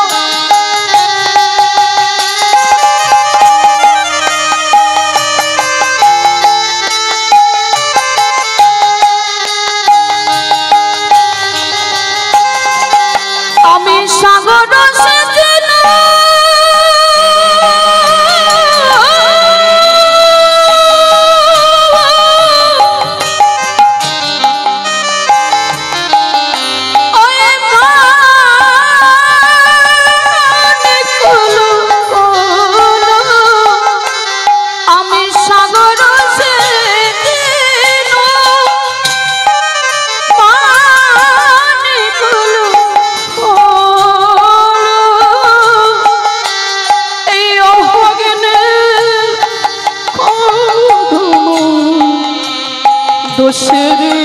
আমি সাগর সেজল ওয়ে মানে কুলু কুলু আমি সাগর সেজল মানে কুলু এই অভাগিনে দোষেরি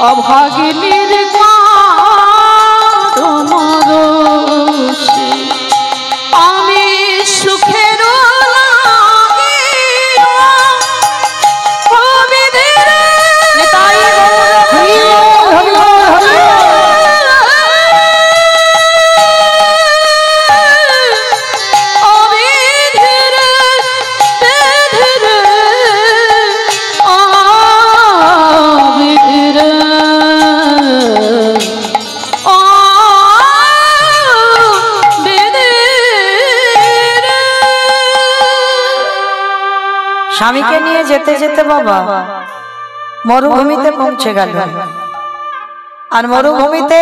অভাগিনীর দোষে আমি সুখের নিতাই গৌর হরি বল হরি বল হরি বল। স্বামীকে নিয়ে যেতে যেতে বাবা মরুভূমিতে পৌঁছে গেল। আর মরুভূমিতে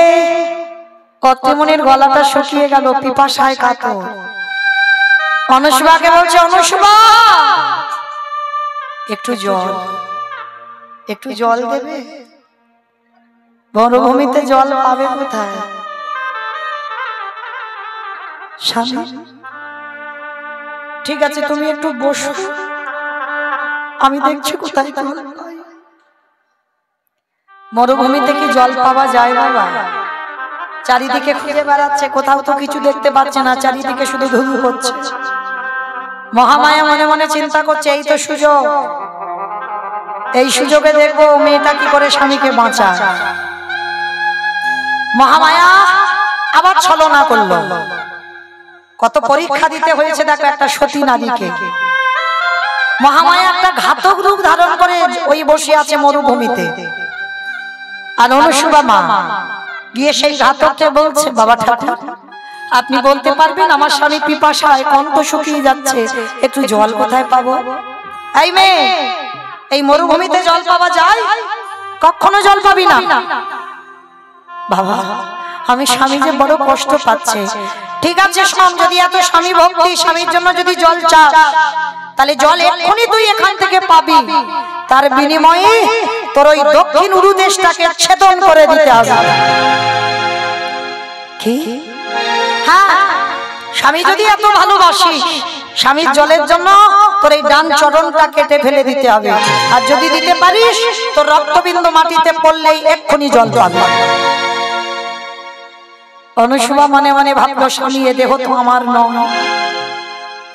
কর্ত্রীমণির গলাটা শুকিয়ে গেল, পিপাসায় কাতর। অনুসুবাকে বলছে, অনুসুবা একটু জল দেবে? মরুভূমিতে জল পাবে কোথায়? স্বামী ঠিক আছে, তুমি একটু বসো, আমি দেখছি কোথায় জল পাই। মরুভূমিতে কি জল পাওয়া যায় বাবা? চারিদিকে খুঁজে বেড়াচ্ছে, কোথাও তো কিছু দেখতে পাচ্ছে না, চারিদিকে শুধু ধুধু করছে। মহামায়া মনে মনে চিন্তা করছে, এই তো সুযোগ, এই সুযোগে দেখবো মেয়েটা কি করে স্বামীকে বাঁচায়। মহামায়া আবার ছলনা করলো। কত পরীক্ষা দিতে হয়েছে দেখো একটা সতী নারীকে। মহামায়া একটা ঘাতক রূপ ধারণ করে ওই বসে আছে মরুভূমিতে। আর অনুসুবা মা গিয়ে সেই ঘাতককে বলছে, বাবা ঠাকুর আপনি বলতে পারবেন আমার স্বামী পিপাসায় কণ্ঠ শুকিয়ে যাচ্ছে, একটু জল কোথায় পাবো? এই মেয়ে, এই মরুভূমিতে জল পাওয়া যায়? কখনো জল পাবি না। বাবা আমি স্বামী যে বড় কষ্ট পাচ্ছে। ঠিক আছে শোন, যদি এত স্বামী ভক্তি, স্বামীর জন্য যদি জল চাস, তাহলে জল এক্ষুনি তুই এখান থেকে পাবি। তার বিনিময়ে তোর ওই দক্ষিণ উরু দেশটাকে ছেদন করে দিতে হবে। কি? হ্যাঁ, স্বামী যদি এত ভালোবাসিস, স্বামীর জলের জন্য তোর এই ডান চরণটা কেটে ফেলে দিতে হবে। আর যদি দিতে পারিস, তোর রক্তবিন্দু মাটিতে পড়লেই এক্ষুনি জল পাবি। অনুসুবা মনে মনে ভাবলো, স্বামী এ দেহ তো আমার নয়,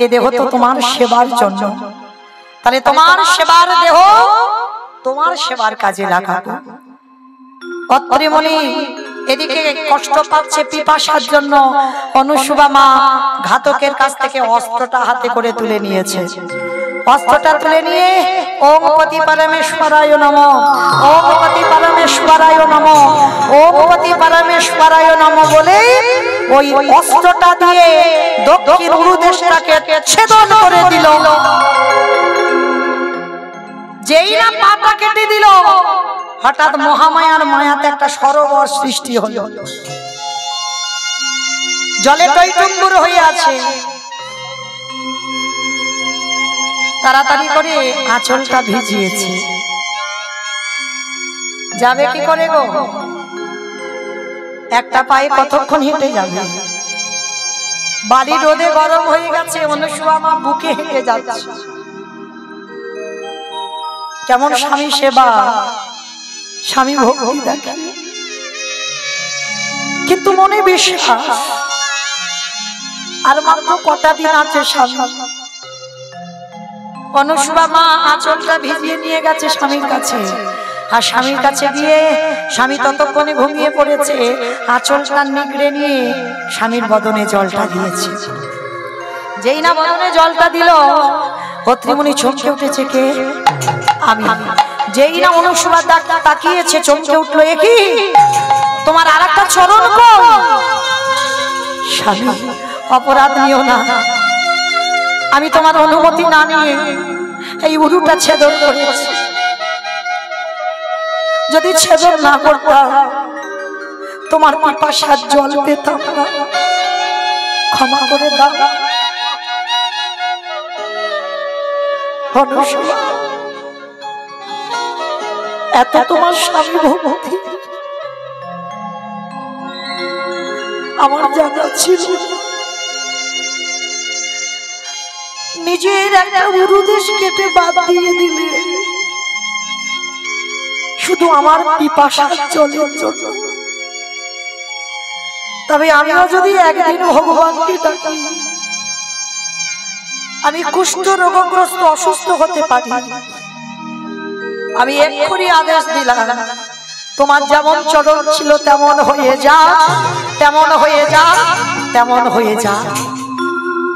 এ দেহ তো তোমার সেবার জন্য, তাহলে তোমার সেবার দেহ তোমার সেবার কাজে লাগাবো। কর্ত্রীমণি এদিকে কষ্ট পাচ্ছে পিপাসার জন্য। অনুসুবা মা ঘাতকের কাছ থেকে অস্ত্রটা হাতে করে তুলে নিয়েছে। অস্ত্রটা তুলে নিয়ে ওম পতি পরমেশ্বরায় নমঃ, ওম পতি পরমেশ্বরায় নমঃ, ওম পতি পরমেশ্বরায় নমঃ বলে ওই অস্ত্রটা দিয়ে দক্ষিণ উরুদেশটাকে ছেদন করে দিল। যেই না পাটা কেটে দিল, হঠাৎ মহামায়ার মায়াতে একটা সরোবর সৃষ্টি হলো। জলে টইটুম্বুর হয়ে আছে। তাড়াতাড়ি করে আঁচলটা ভিজিয়েছে। যাবে কি করে গো? একটা পায়ে কতক্ষণ হেঁটে যাবে? বাড়ি রোদে গরম হয়ে গেছে, অনুসুয়া মা বুকে হেঁটে যাচ্ছে। কেমন স্বামী সেবা, স্বামী ভক্তি দেখে, কিন্তু মনে বিশ্বাস আর মাত্র কটা দিন আছে স্বামী। অনুসুয়া মা আঁচলটা ভিজিয়ে নিয়ে গেছে স্বামীর কাছে, আর স্বামীর কাছে গিয়ে স্বামী ততক্ষণে ঘুমিয়ে পড়েছে। আঁচলটা নিগড়ে নিয়ে স্বামীর বদনে জলটা দিয়েছে। যেই না বদনে জলটা দিল, অত্রিমুনি চমকে উঠেছে। কে? আমি। যেই না অনুসুয়া তাকিয়েছে, চমকে উঠলো, এ কি? তোমার আর একটা চরণ কই? স্বামী, অপরাধ নিও না, আমি তোমার অনুমতি না নিয়ে এই উরুটা ছেদন করেছি। যদি ছেদন না করতাম তোমার পিপাসার জল পেতাম না, ক্ষমা করে দাও। এত তোমার স্বামী ভক্তি আমার জানা ছিল। নিজের একটা উরুদেশ কেটে বাদ দিয়ে দিলে শুধু আমার পিপাসার জলের জন্য। তবে আমিও যদি একদিন ভগবানকে ডাকি, আমি কুষ্ঠ রোগগ্রস্ত অসুস্থ হতে পারি, আমি এক্ষুনি আদেশ দিলাম, তোমার যেমন চরণ ছিল তেমন হয়ে যা, তেমন হয়ে যা, তেমন হয়ে যা।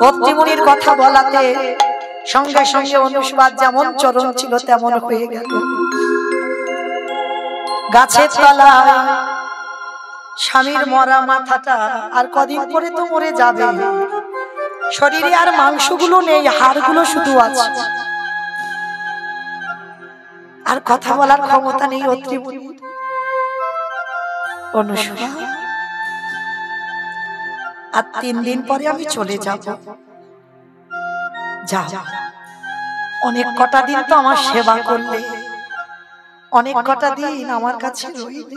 অত্রিমুনির কথা বলাতে সঙ্গে সঙ্গে অনুসুয়া যেমন চরণ ছিল তেমন হয়ে গেল। গাছের তলায় স্বামীর মরা মাথাটা আর কদিন পরে তো মরে যাবে, শরীরে আর মাংসগুলো নেই, হাড়গুলো শুধু আছে, আর কথা বলার ক্ষমতা নেই অত্রিমুনির। অনুসুয়া, আর 3 দিন পরে আমি চলে যাব। যাও, অনেক কটা দিন তো আমার সেবা করলে, অনেক কটা দিন আমার কাছে রইলে,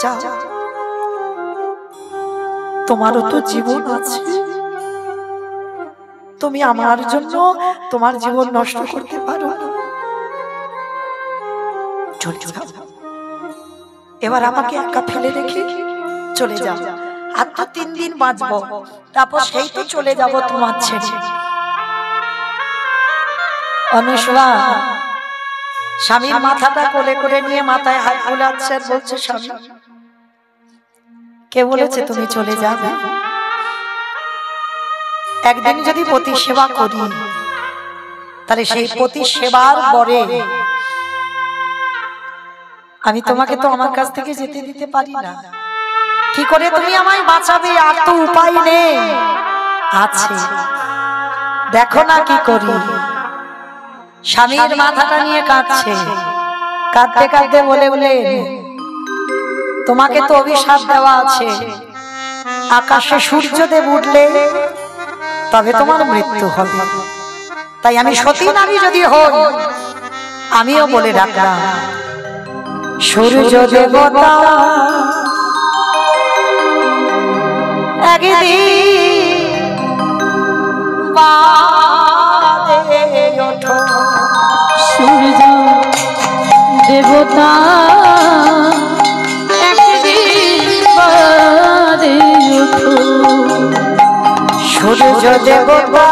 যাও, তোমারও তো জীবন আছে, তুমি আমার জন্য তোমার জীবন নষ্ট করতে পারো না। চলে যাও, এবার আমাকে একা ফেলে রেখে চলে যাও। আর তো 3 দিন বাঁচবো, তারপর সেই তো চলে যাব তোমার ছেড়ে। অনুসুয়া স্বামীর মাথাটা কোলে করে নিয়ে মাথায় হাত বুলাচ্ছে, বলছে, স্বামী, কে বলেছে তুমি চলে যাবে? একদিন যদি পতি সেবা করি, তাহলে সেই পতি সেবার পরে আমি তোমাকে তো আমার কাছ থেকে যেতে দিতে পারি না। কি করে তুমি আমায় বাঁচাবে? আর তো উপায় নেই। আছে, দেখো না কি করি। স্বামীর মাথাটা নিয়ে কাঁদছে, কাঁদতে কাঁদতে বলে বলে, তোমাকে তো অভিশাপ দেওয়া আছে, আকাশে সূর্যদেব উঠলে তবে তোমার মৃত্যু হবে। তাই আমি সতী নারী যদি হই, আমিও বলে রাখলাম, সূর্য দেবতা একদিন বাদে ওঠো, সূর্য দেবতা একদিন বাদে ওঠো, সূর্য দেবতা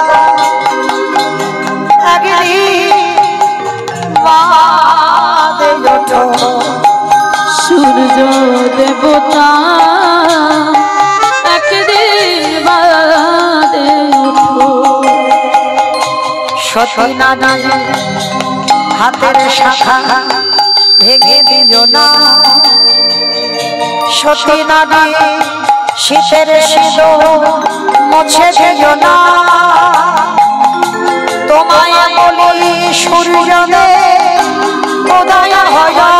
একদিন বাদে ওঠো, সূর্য দেবতা একদিন বাদে ওঠো, সতী নারী হাতের শাখা ভেঙে দিল না, সতী নারী শীতের সিঁদুর মুছে দিল না। তোমায় বলি সূর্যদে উদয় হয় না,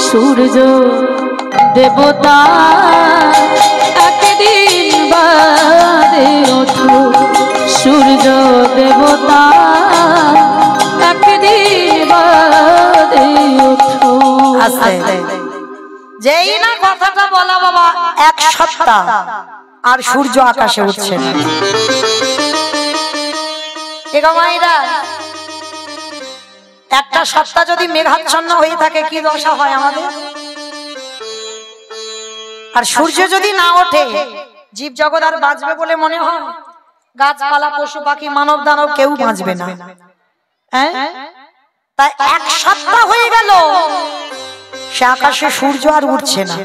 সূর্য দেবতা একদিন বাদে ওঠো, সূর্য দেবতা একদিন বাদে ওঠো। যেই না কথাটা বলা বাবা, এক সপ্তাহ আর সূর্য আকাশে উঠছে না। একটা সপ্তাহ যদি মেঘাচ্ছন্ন হয়ে থাকে কি দশা হয় আমাদের? আর সূর্য যদি না ওঠে জীব জগৎ আর বাঁচবে বলে মনে হয়? গাছপালা, পশু পাখি, মানব দানব কেউ বাঁচবে না। হ্যাঁ, তাই এক সপ্তাহ হয়ে গেল সে আকাশে সূর্য আর উঠছে না।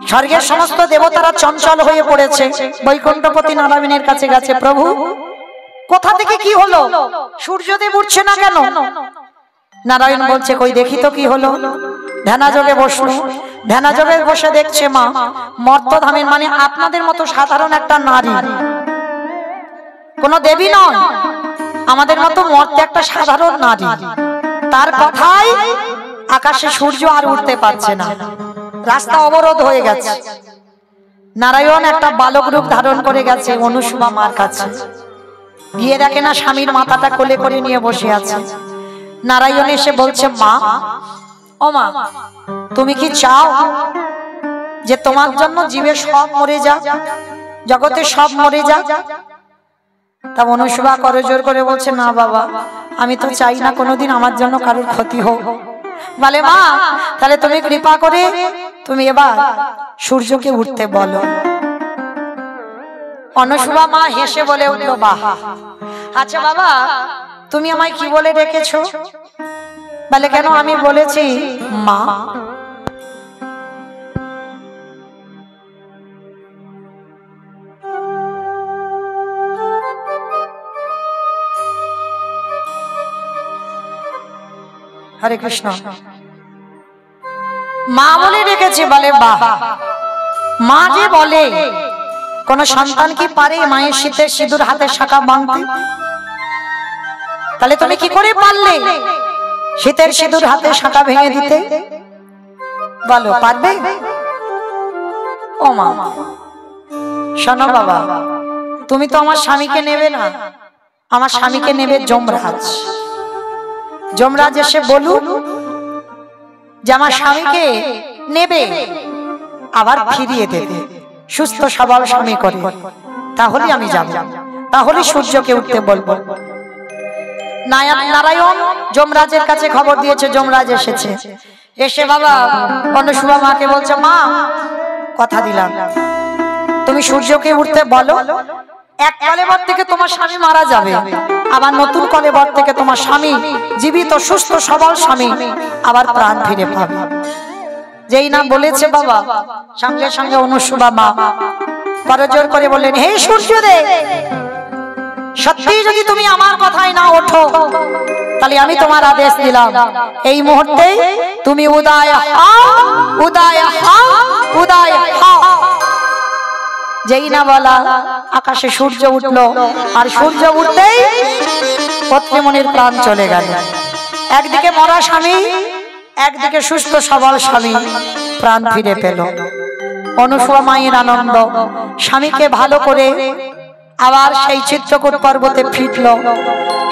স্বর্গের সমস্ত দেবতারা চঞ্চল হয়ে পড়েছে, বৈকুণ্ঠপতি নারায়ণের কাছে গেছে, প্রভু কোথা থেকে কি হলো, সূর্যদেব উঠছে না কেন? নারায়ণ বলছে, কই দেখি তো কি হলো। ধ্যানাযোগে বসলো, ধ্যানাযোগে বসে দেখছে মা মর্তধামের, মানে আপনাদের মতো সাধারণ একটা নারী, কোন দেবী নয়, আমাদের মতো মর্তে একটা সাধারণ নারী, তার কথাই আকাশে সূর্য আর উঠতে পারছে না, রাস্তা অবরোধ হয়ে গেছে। নারায়ণ একটা বালক রূপ ধারণ করে গেছে অনুসুয়া মার কাছে, গিয়ে দেখে না স্বামীর মাথাটা কোলে করে নিয়ে বসে আছে। নারায়ণ এসে বলছে, মা, ও মা, তুমি কি চাও যে তোমার জন্য জীবে সব মরে যাক, জগতে সব মরে যাক? তা অনুসুয়া করজোর করে বলছে, না বাবা, আমি তো চাই না কোনোদিন আমার জন্য কারোর ক্ষতি হোক। বলে, মা, তাহলে তুমি কৃপা করে তুমি এবার সূর্যকে উঠতে বলো। অনুসুয়া মা হেসে বলে উঠলো, বাহ, আচ্ছা বাবা, তুমি আমায় কি বলে ডেকেছো? বলে, কেন? আমি বলেছি মা। হরে কৃষ্ণ। মা বলে ডেকেছে। বলে, বাহ, মা যে বলে, কোন সন্তান কি পারে মায়ের শীতের সিঁদুর হাতের শাখা ভাঙতে? তাহলে তুমি কি করে পারলে শীতের সিঁদুর হাতের শাখা ভেঙে দিতে? বলো, পারবে? ও মা, শোনো বাবা, তুমি তো আমার স্বামীকে নেবে না, আমার স্বামীকে নেবে যমরাজ। যমরাজ এসে বলুন যে আমার স্বামীকে নেবে, আবার ফিরিয়ে দেবে, সুস্থ সবল স্বামী করে, তাহলে আমি যাব, তাহলে সূর্যকে উঠতে বলবো। নারায়ণ যমরাজের কাছে খবর দিয়েছে, যমরাজ এসেছে। এসে বাবা অনুসুয়া মাকে বলছে, মা, কথা দিলাম তুমি সূর্যকে উঠতে বলো, এক কলেবর থেকে তোমার স্বামী মারা যাবে, আবার নতুন কলেবর থেকে তোমার স্বামী জীবিত সুস্থ সবল স্বামী আবার প্রাণ ফিরে পাবে। যেই না বলেছে বাবা, সঙ্গে সঙ্গে অনুসুয়া মা করজোর করে বললেন, হে সূর্যদেব, সত্যি যদি তুমি আমার কথায় না ওঠো, তাহলে আমি তোমার আদেশ দিলাম, এই মুহূর্তে তুমি উদয় হও, উদয় হও, উদয় হও। যেই না বলা, আকাশে সূর্য উঠলো, আর সূর্য উঠতেই পত্নীমণির প্রাণ চলে গেল। একদিকে মরা স্বামী, একদিকে সুস্থ সবল স্বামী প্রাণ ফিরে পেল। অনুসুয়া মায়ের আনন্দ, স্বামীকে ভালো করে আবার সেই চিত্রকূট পর্বতে ফিরল।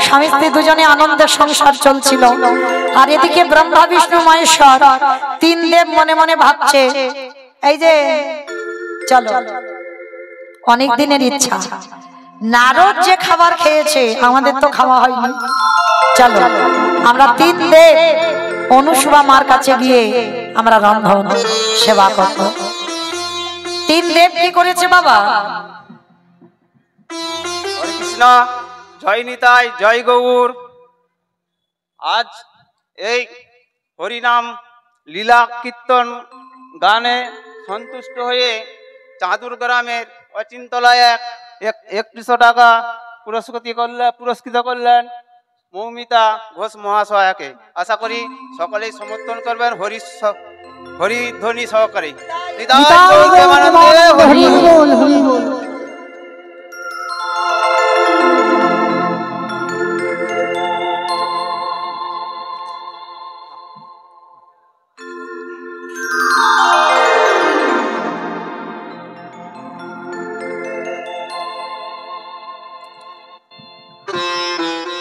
স্বামী স্ত্রী দুজনে আনন্দের সংসার চলছিল। আর এদিকে ব্রহ্মা বিষ্ণু মহেশ্বর তিন দেব মনে মনে ভাবছে, এই যে চলো, অনেক দিনের ইচ্ছা, নারদ যে খাবার খেয়েছে আমাদের তো খাওয়া হয়নি, চলো আমরা তিন দেব অনুসুয়া মার কাছে গিয়ে আমরা রন্ধন সেবা করব। তিন দেব কি করেছে বাবা? হরে কৃষ্ণ, জয় নিতাই, জয় গৌর। আজ এই হরিনাম লীলা কীর্তন গানে সন্তুষ্ট হয়ে চাঁদুর গ্রামের অচিন্তলায় এক 3100 টাকা পুরস্কৃত করলেন মৌমিতা ঘোষ মহাশয়াকে। আশা করি সকলেই সমর্থন করবেন হরিধ্বনি সহকারে। নিতাই গৌর প্রেমানন্দে হরি বল হরি বল।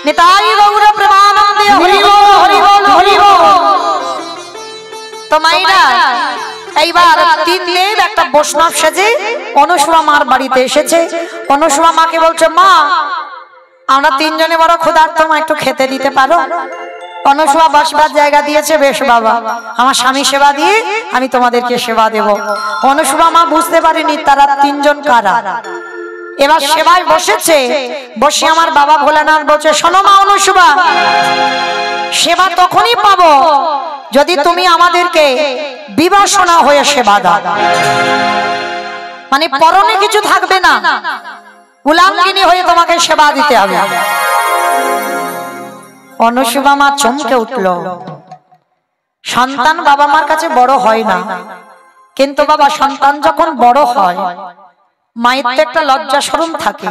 নিতাই গৌর প্রেমানন্দে হরি বল হরি বল হরি বল। তো মাইরা এইবার তিন দেব একটা বৈষ্ণব সেজে অনুসুয়া মার বাড়িতে এসেছে। অনুসুয়া মাকে বলছে, মা আমরা তিনজনে বড় ক্ষুধার্ত, মা একটু খেতে দিতে পারো? অনুসুয়া বসবার জায়গা দিয়েছে, বেশ বাবা, আমার স্বামী সেবা দিয়ে আমি তোমাদেরকে সেবা দেব। অনুসুয়া মা বুঝতে পারেনি তারা তিনজন কারা। এবার সেবায় বসেছে, বসে আমার বাবা ভোলানাথ বলছে, শোনো মা অনুসুয়া, সেবা তখনই পাবো যদি তুমি আমাদেরকে বিবাসনা হয়ে সেবা দাও। মানে পরনে কিছু থাকবে না, উলাঙ্গিনী হয়ে তোমাকে সেবা দিতে হবে। অনুসুয়া মা চমকে উঠল। সন্তান বাবা মার কাছে বড় হয় না, কিন্তু বাবা সন্তান যখন বড় হয় মায়ের তো একটা লজ্জা শরম থাকে।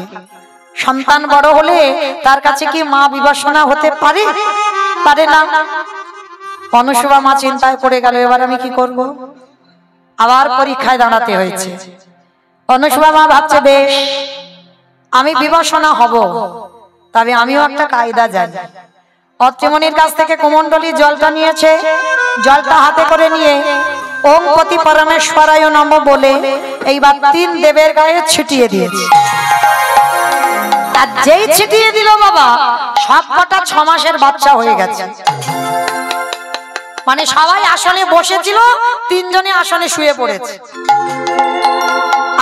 সন্তান বড় হলে তার কাছে কি মা বিবাসনা হতে পারে? পারে না। অনুসুয়া মা চিন্তায় পড়ে গেল, এবার আমি কি করব? আবার পরীক্ষায় দাঁড়াতে হয়েছে। অনুসুয়া মা ভাবছে, বেশ আমি বিবাসনা হব, তবে আমিও একটা কায়দা জানি। অত্রিমণির কাছ থেকে কুমণ্ডলী জলটা নিয়েছে, জলটা হাতে করে নিয়ে ওম পতি পরমেশ্বরায় নমঃ বলে এইবার তিন দেবের গায়ে ছিটিয়ে দিয়েছে। আর যেই ছিটিয়ে দিল বাবা, সব কটা 6 মাসের বাচ্চা হয়ে গেছে। মানে সবাই আসনে বসেছিল, তিনজনে আসনে শুয়ে পড়েছে।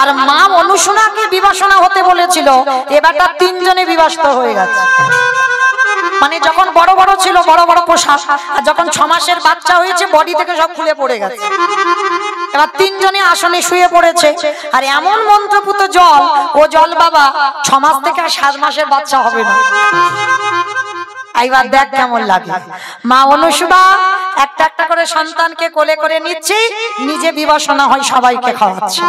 আর মা অনুসুয়াকে বিবাসনা হতে বলেছিল, এবারটা তিনজনে বিবাস্ত হয়ে গেছে। মানে যখন বড় বড় ছিল বড় বড় পোশাক, আর যখন 6 মাসের বাচ্চা হয়েছে বডি থেকে সব খুলে পড়ে গেছে। এবার তিনজনে আসনে শুয়ে পড়েছে। আর এমন মন্ত্রপুত জল, ও জল বাবা 6 মাস থেকে আর 7 মাসের বাচ্চা হবে না। এইবার দেখ কেমন লাগে। মা অনুসুয়া একটা একটা করে সন্তানকে কোলে করে নিচ্ছে, নিজে বিবাসনা হয় সবাইকে খাওয়াচ্ছে।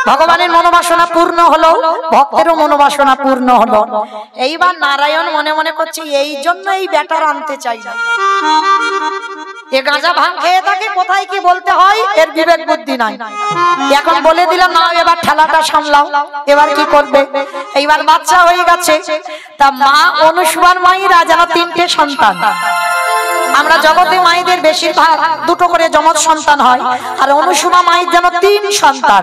ভগবানের মনোবাসনা পূর্ণ হলো, ভক্তেরও মনোবাসনা পূর্ণ হলো। এইবার নারায়ণ মনে মনে করছে, এই জন্য এই ব্যাটার আনতে চাই না। এ গাঁজা ভাঙ খেয়ে থাকে, কোথায় কি বলতে হয় এর বিবেক বুদ্ধি নাই। এখন বলে দিলাম, না এবার ঠেলাটা সামলাও। এবার কি করবে? এইবার বাচ্চা হয়ে গেছে। তা মা অনুসুয়ার মায়েরা যেন 3টে সন্তান। আমরা জগতে মায়েদের বেশিরভাগ 2টো করে যমজ সন্তান হয়, আর অনুসুয়া মায়ের যেন 3 সন্তান।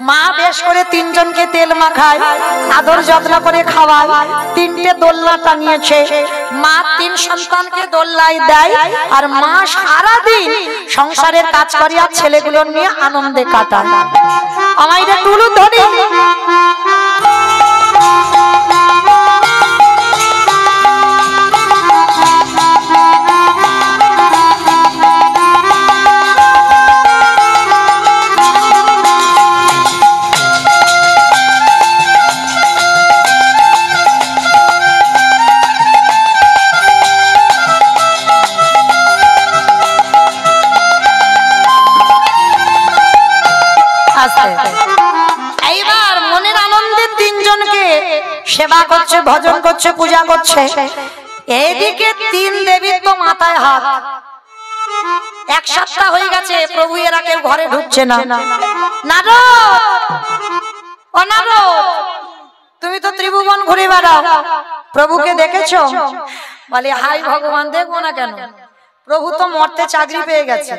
মা বেশ করে 3 জনকে তেল মাখায়, আদর যত্ন করে খাওয়ায়, 3টে দোলনা টানিয়েছে। মা 3 সন্তানকে দোলনায় দেয়, আর মা সারাদিন সংসারের কাজ করে আর ছেলেগুলোর নিয়ে আনন্দে কাটায়। আমাদের টুলু ধরি এইবার মনের আনন্দে 3 জনকে সেবা করছে, ভজন করছে, পূজা করছে। এইদিকে 3 দেবীর তো মাথায় হাত। 1 সপ্তাহ হয়ে গেছে প্রভু এরা কেউ ঘরে ঢুকছে না। নারদ, ও নারদ, তুমি তো ত্রিভুবন ঘুরে বেড়াও, প্রভুকে দেখেছো? বলে, হাই ভগবান, দেখবো না কেন? প্রভু তো মরতে চাকরি পেয়ে গেছে।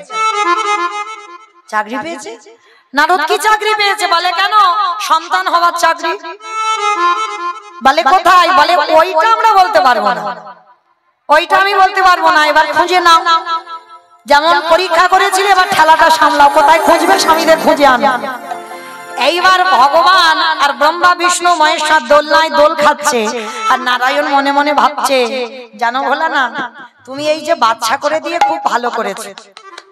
চাকরি পেয়েছে? নারদ কি চাকরি পেয়েছে? বলে, কেন? সন্তান হওয়ার চাকরি। বলে, কোথায়? বলে, ওইটা আমরা বলতে পারবো না, ওইটা আমি বলতে পারবো না, এবার খুঁজে নাও। যেমন পরীক্ষা করেছিলে, এবার ঠেলাটা সামলাও, কোথায় খুঁজবে? স্বামীদের খুঁজে আনো। এইবার ভগবান আর ব্রহ্মা বিষ্ণু মহেশ্বর দোলনায় দোল খাচ্ছে, আর নারায়ণ মনে মনে ভাবছে, জানো ভোলা না, তুমি এই যে বাচ্চা করে দিয়ে খুব ভালো করেছো।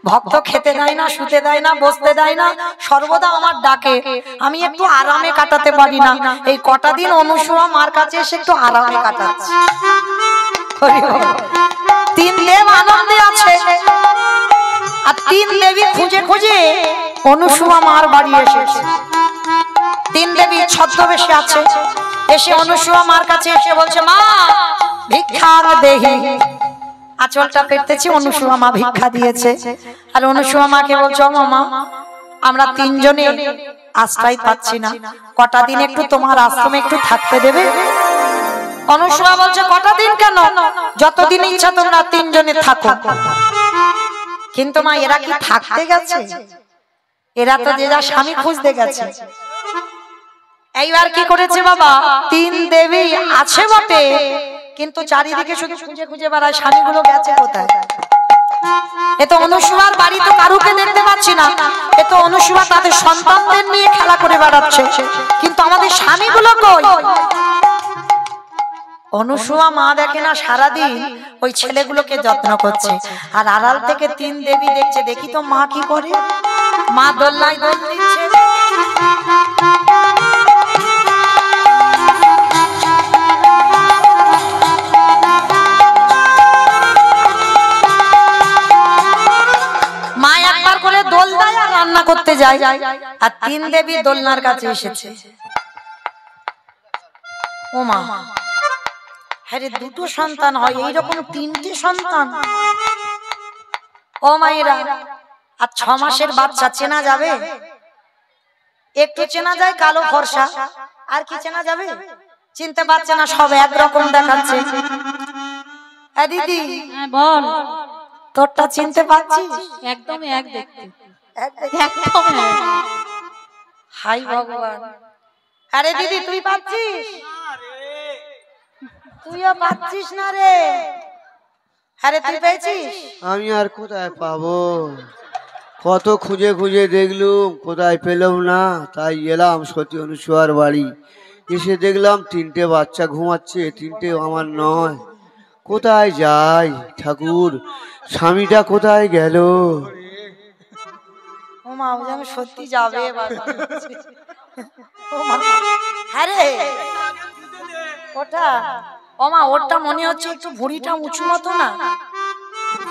ভক্ত খেতে দেয় না, শুতে দেয় না, বসতে দেয় না, সর্বদা আমার ডাকে। আমি একটু আরামে কাটাতে পারি না। এই কটা দিন অনুসূয়া মার কাছে এসে একটু আরামে কাটাচ্ছি। তিন দেব আনন্দে আছে, আর তিন দেবী খুঁজে খুঁজে অনুসূয়া মার বাড়ি এসেছে। তিন দেবী ছদ্মবেশে আছে, এসে অনুসূয়া মার কাছে এসে বলছে, মা ভিক্ষা দেহি। আঁচলটা পেতেছি, অনুসূয়া মা ভিক্ষা দিয়েছে। আর অনুসূয়া মাকে বলছো, মা আমরা তিনজনে আশ্রয় পাচ্ছি না, কটা দিন একটু তোমার আশ্রমে একটু থাকতে দেবে? অনুসূয়া বলছে, কটা দিন কেন, যতদিন ইচ্ছা তোমরা তিনজনে থাকো। কিন্তু মা এরা কি থাকতে গেছে? এরা তো যে যা স্বামী খুঁজতে গেছে। এইবার কি করেছে বাবা, তিন দেবী আছে বটে, কিন্তু চারিদিকে শুধু খুঁজে খুঁজে বেড়ায়, স্বামীগুলো গেছে কোথায়? এ তো অনুসূয়ার বাড়ি তো কারুকে দেখতে পাচ্ছি না। এ তো অনুসূয়া তাদের সন্তানদের নিয়ে খেলা করে বেড়াচ্ছে, কিন্তু আমাদের স্বামীগুলো কই? অনুসূয়া মা দেখে না, সারাদিন ওই ছেলেগুলোকে যত্ন করছে, আর আড়াল থেকে তিন দেবী দেখছে। দেখি তো মা কি করে। মা দোল্লায় দোল দিচ্ছে, মা একবার করে দোল দেয় আর রান্না করতে যায়, আর তিন দেবী দোলনার কাছে এসেছে। ও মা, হ্যাঁ দুটো সন্তান হয়, এইরকম তিনটে সন্তান? ও মায়েরা, আর 6 মাসের বাচ্চা চেনা যাবে? একটু চেনা যায়, কালো ফর্সা, আর কি চেনা যাবে? চিনতে পারছে না, সব একরকম দেখাচ্ছে। দিদি বল, তোরটা চিনতে পারছিস? একদম এক দেখতে, একদম। হাই ভগবান। আরে দিদি তুই পাচ্ছিস? তুইও পাচ্ছিস না রে? আরে তুই পেয়েছিস? আমি আর কোথায় পাবো, কত খুঁজে খুঁজে দেখলুম, কোথায় পেলাম না। তাই এলাম সতী অনুসূয়ার বাড়ি। এসে দেখলাম তিনটে বাচ্চা ঘুমাচ্ছে, তিনটে আমার নয়। কোথায় যাই ঠাকুর, স্বামীটা কোথায় গেল? ও মা, ও যেন সত্যি যাবে এবার। ও মা, হ্যাঁ রে ওটা, ও মা ওটা মনে হচ্ছে একটু ভুঁড়িটা উঁচু মতো না?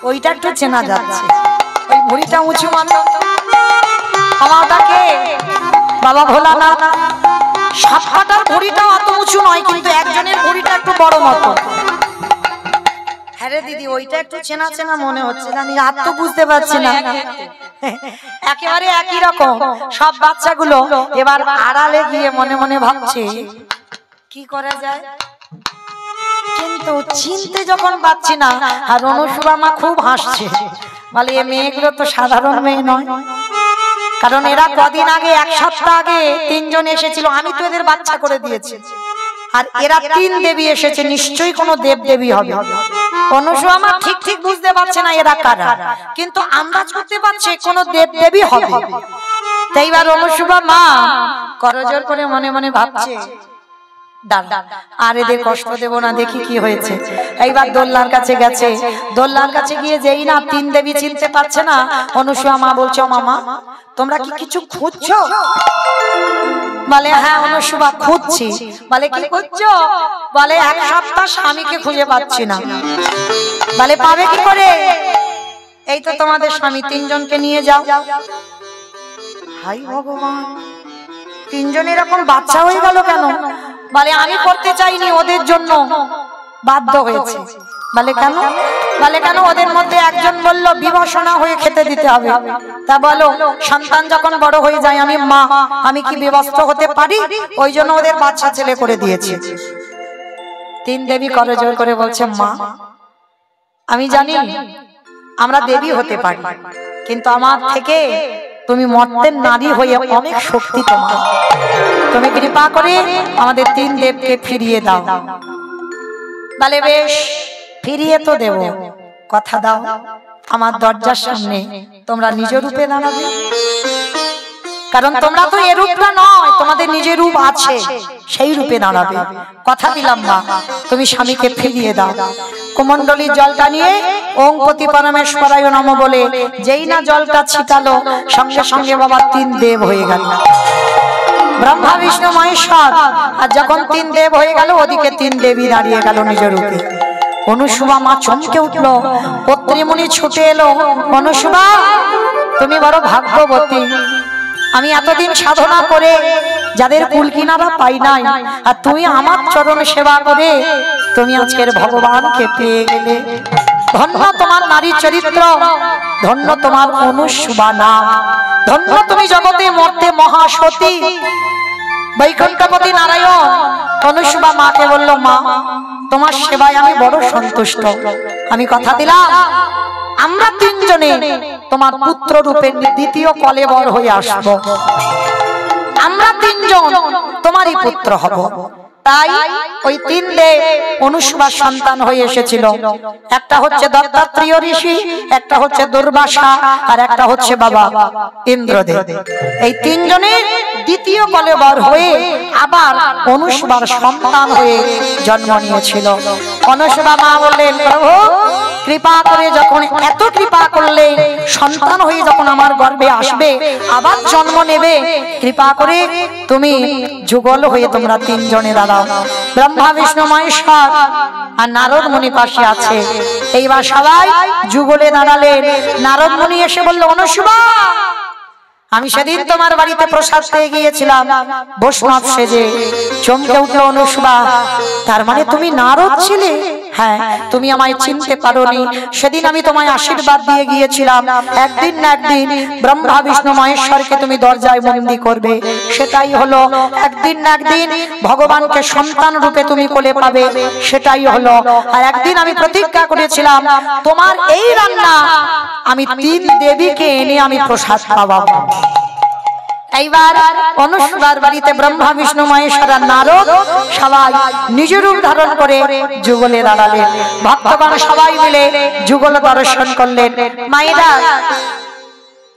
ওইটা একটু চেনা যাচ্ছে, ওই ভুঁড়িটা উঁচু মতো। আমাকে বাবা ভোলানাথ, সবকটার ভুঁড়িটা অত উঁচু নয়, কিন্তু একজনের ভুঁড়িটা একটু বড় মতো। হ্যাঁ রে দিদি, ওইটা একটু চেনা চেনা মনে হচ্ছে, জানি আর তো বুঝতে পারছি না। একেবারে একই রকম সব বাচ্চাগুলো। এবার আড়ালে গিয়ে মনে মনে ভাবছে কি করা যায়, কিন্তু চিনতে যখন পাচ্ছি না। আর অনুসূয়া মা খুব হাসছে, বলে এ মেয়েগুলো তো সাধারণ মেয়ে নয়, কারণ এরা কদিন আগে, 1 সপ্তাহ আগে তিনজন এসেছিল, আমি তো এদের বাচ্চা করে দিয়েছি। আর এরা তিন দেবী এসেছে, নিশ্চয়ই কোনো দেব দেবী হবে। অনুসূয়া মা ঠিক ঠিক বুঝতে পারছে না এরা কারা, কিন্তু আন্দাজ করতে পারছে কোনো দেব দেবী হবে। তাই এবার অনুসূয়া মা করজোর করে মনে মনে ভাবছে, দাঁড়া আর এদের কষ্ট দেব না, দেখি কি হয়েছে। এইবার দোলনার কাছে গেছে, দোলনার কাছে গিয়ে যেই না তিন দেবী চিনতে পারছে না, অনুসূয়া মা বলছো, মামা তোমরা কি কিছু খুঁজছো? বলে হ্যাঁ অনুসূয়া খুঁজছি। বলে কি খুঁজছো? বলে 1 সপ্তাহ স্বামীকে খুঁজে পাচ্ছি না। বলে পাবে কি করে? এই তো তোমাদের স্বামী, তিনজনকে নিয়ে যাও। হাই ভগবান, তিনজন এরকম বাচ্চা হয়ে গেল কেন? বলে আমি করতে চাইনি, ওদের জন্য বাধ্য হয়েছে। বলে কেন? বলে কেন ওদের মধ্যে একজন বলল বিবাসনা হয়ে খেতে দিতে হবে। তা বলো সন্তান যখন বড় হয়ে যায়, আমি মা, আমি কি বিবস্ত্র হতে পারি? ওই জন্য ওদের বাচ্চা ছেলে করে দিয়েছে। তিন দেবী করজোর করে বলছে, মা আমি জানি আমরা দেবী হতে পারি, কিন্তু আমার থেকে তুমি মর্তের নারী হয়ে অনেক শক্তি তোমার, তুমি কৃপা করে আমাদের তিন দেবকে ফিরিয়ে দাও। বলে বেশ ফিরিয়ে তো দেব, কথা দাও আমার দরজার সামনে তোমরা নিজ রূপে দাঁড়াবে, কারণ তোমরা তো এ রূপটা নয়, তোমাদের নিজের রূপ আছে, সেই রূপে দাঁড়াবে। কথা দিলাম মা, তুমি স্বামীকে ফিরিয়ে দাও। কুমণ্ডলীর জলটা নিয়ে ওং পতি পরমেশ্বরায় নমঃ বলে যেই না জলটা ছিটালো সঙ্গে সঙ্গে বাবা 3 দেব হয়ে গেল, ব্রহ্মা বিষ্ণু মহেশ্বর। আর যখন 3 দেব হয়ে গেল ওদিকে 3 দেবী দাঁড়িয়ে গেল নিজের রূপে। অনুসুবা মা চমকে উঠলো, পত্রীমণি ছুটে এলো, অনুসুবা তুমি বড় ভাগ্যবতী, আমি এতদিন সাধনা করে যাদের কুল কিনারা পাই নাই, আর তুমি আমার চরণ সেবা করে তুমি আজকের ভগবানকে পেয়ে গেলে। ধন্য তোমার নারী চরিত্র, ধন্য তোমার অনুসুবা নাম, ধন্য তুমি জগতে মর্তে মহাসতী বৈকুণ্ঠপতি নারায়ণ। অনুসুবা মাকে বলল, মা তোমার সেবায় আমি বড় সন্তুষ্ট, আমি কথা দিলাম আমরা 3 জনে তোমার পুত্র রূপে দ্বিতীয় কলেবর হয়ে আসব, আমরা 3 জন তোমারই পুত্র হব। তাই ওই 3 দেব অনুসুবার সন্তান হয়ে এসেছিল। একটা হচ্ছে দত্তাত্রেয় ঋষি, একটা হচ্ছে দুর্বাসা, আর একটা হচ্ছে বাবা ইন্দ্রদেব। এই 3 জনের দ্বিতীয় কলেবর হয়ে আবার অনুসুবার সন্তান হয়ে জন্ম নিয়েছিল। অনুসুবা মা বললেন, প্রভু কৃপা করে যখন এত কৃপা করলে সন্তান হয়ে যখন আমার গর্ভে আসবে আবার জন্ম নেবে, কৃপা করে তুমি যুগল হয়ে তোমরা 3 জনে দাঁড়াও। ব্রহ্মা বিষ্ণু মহেশ্বর আর নারদ মুনি পাশে আছে। এইবার সবাই যুগলে দাঁড়ালেন। নারদ মুনি এসে বলল, অনুসুবা আমি সেদিন তোমার বাড়িতে প্রসাদ পেয়ে গিয়েছিলাম বৈষ্ণব সেজে। চমকে উঠল অনুসুবা, তার মানে তুমি নারদ ছিলে? হ্যাঁ, তুমি আমায় চিনতে পারোনি। সেদিন আমি তোমায় আশীর্বাদ দিয়ে গিয়েছিলাম একদিন না একদিন ব্রহ্মা বিষ্ণু মহেশ্বরকে তুমি দরজায় বন্দী করবে, সেটাই হলো। একদিন না একদিন ভগবানকে সন্তান রূপে তুমি কোলে পাবে, সেটাই হলো। আর একদিন আমি প্রতিজ্ঞা করেছিলাম তোমার এই রান্না আমি 3 দেবীকে এনে আমি প্রসাদ খাওয়াবো। এইবার অনুসুবার বাড়িতে ব্রহ্মা বিষ্ণু মহেশ্বর আর নারদ সবাই নিজ রূপ ধারণ করে যুগলে দাঁড়ালেন। ভক্তগণ সবাই মিলে যুগল দর্শন করলেন। মায়েরা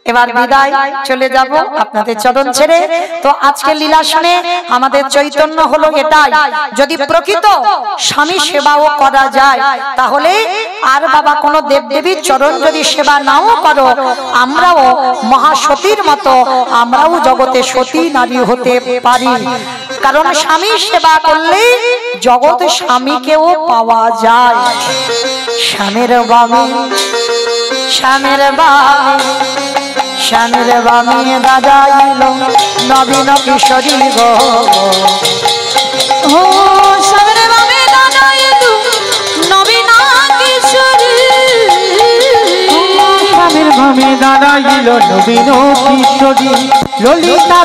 এবার বিদায়, চলে যাব আপনাদের চরণ ছেড়ে। তো আজকে লীলা শুনে আমাদের চৈতন্য হলো এটাই, যদি প্রকৃত স্বামী সেবাও করা যায় তাহলে আর বাবা কোনো দেবদেবীর চরণ যদি সেবা নাও করো, আমরাও মহাসতীর মতো আমরাও জগতে সতী নারী হতে পারি। কারণ স্বামী সেবা করলে জগতে স্বামীকেও পাওয়া যায়। স্বামীর বামে স্বামীর বামে স্বামীর বামে দাদা এলো নবীন কিশোরী গো, ও স্বামীর বামে দাদা এলো নবীন কিশোরী, স্বামীর বামে দাঁড়াইল নবীন কিশোরী ললিতা।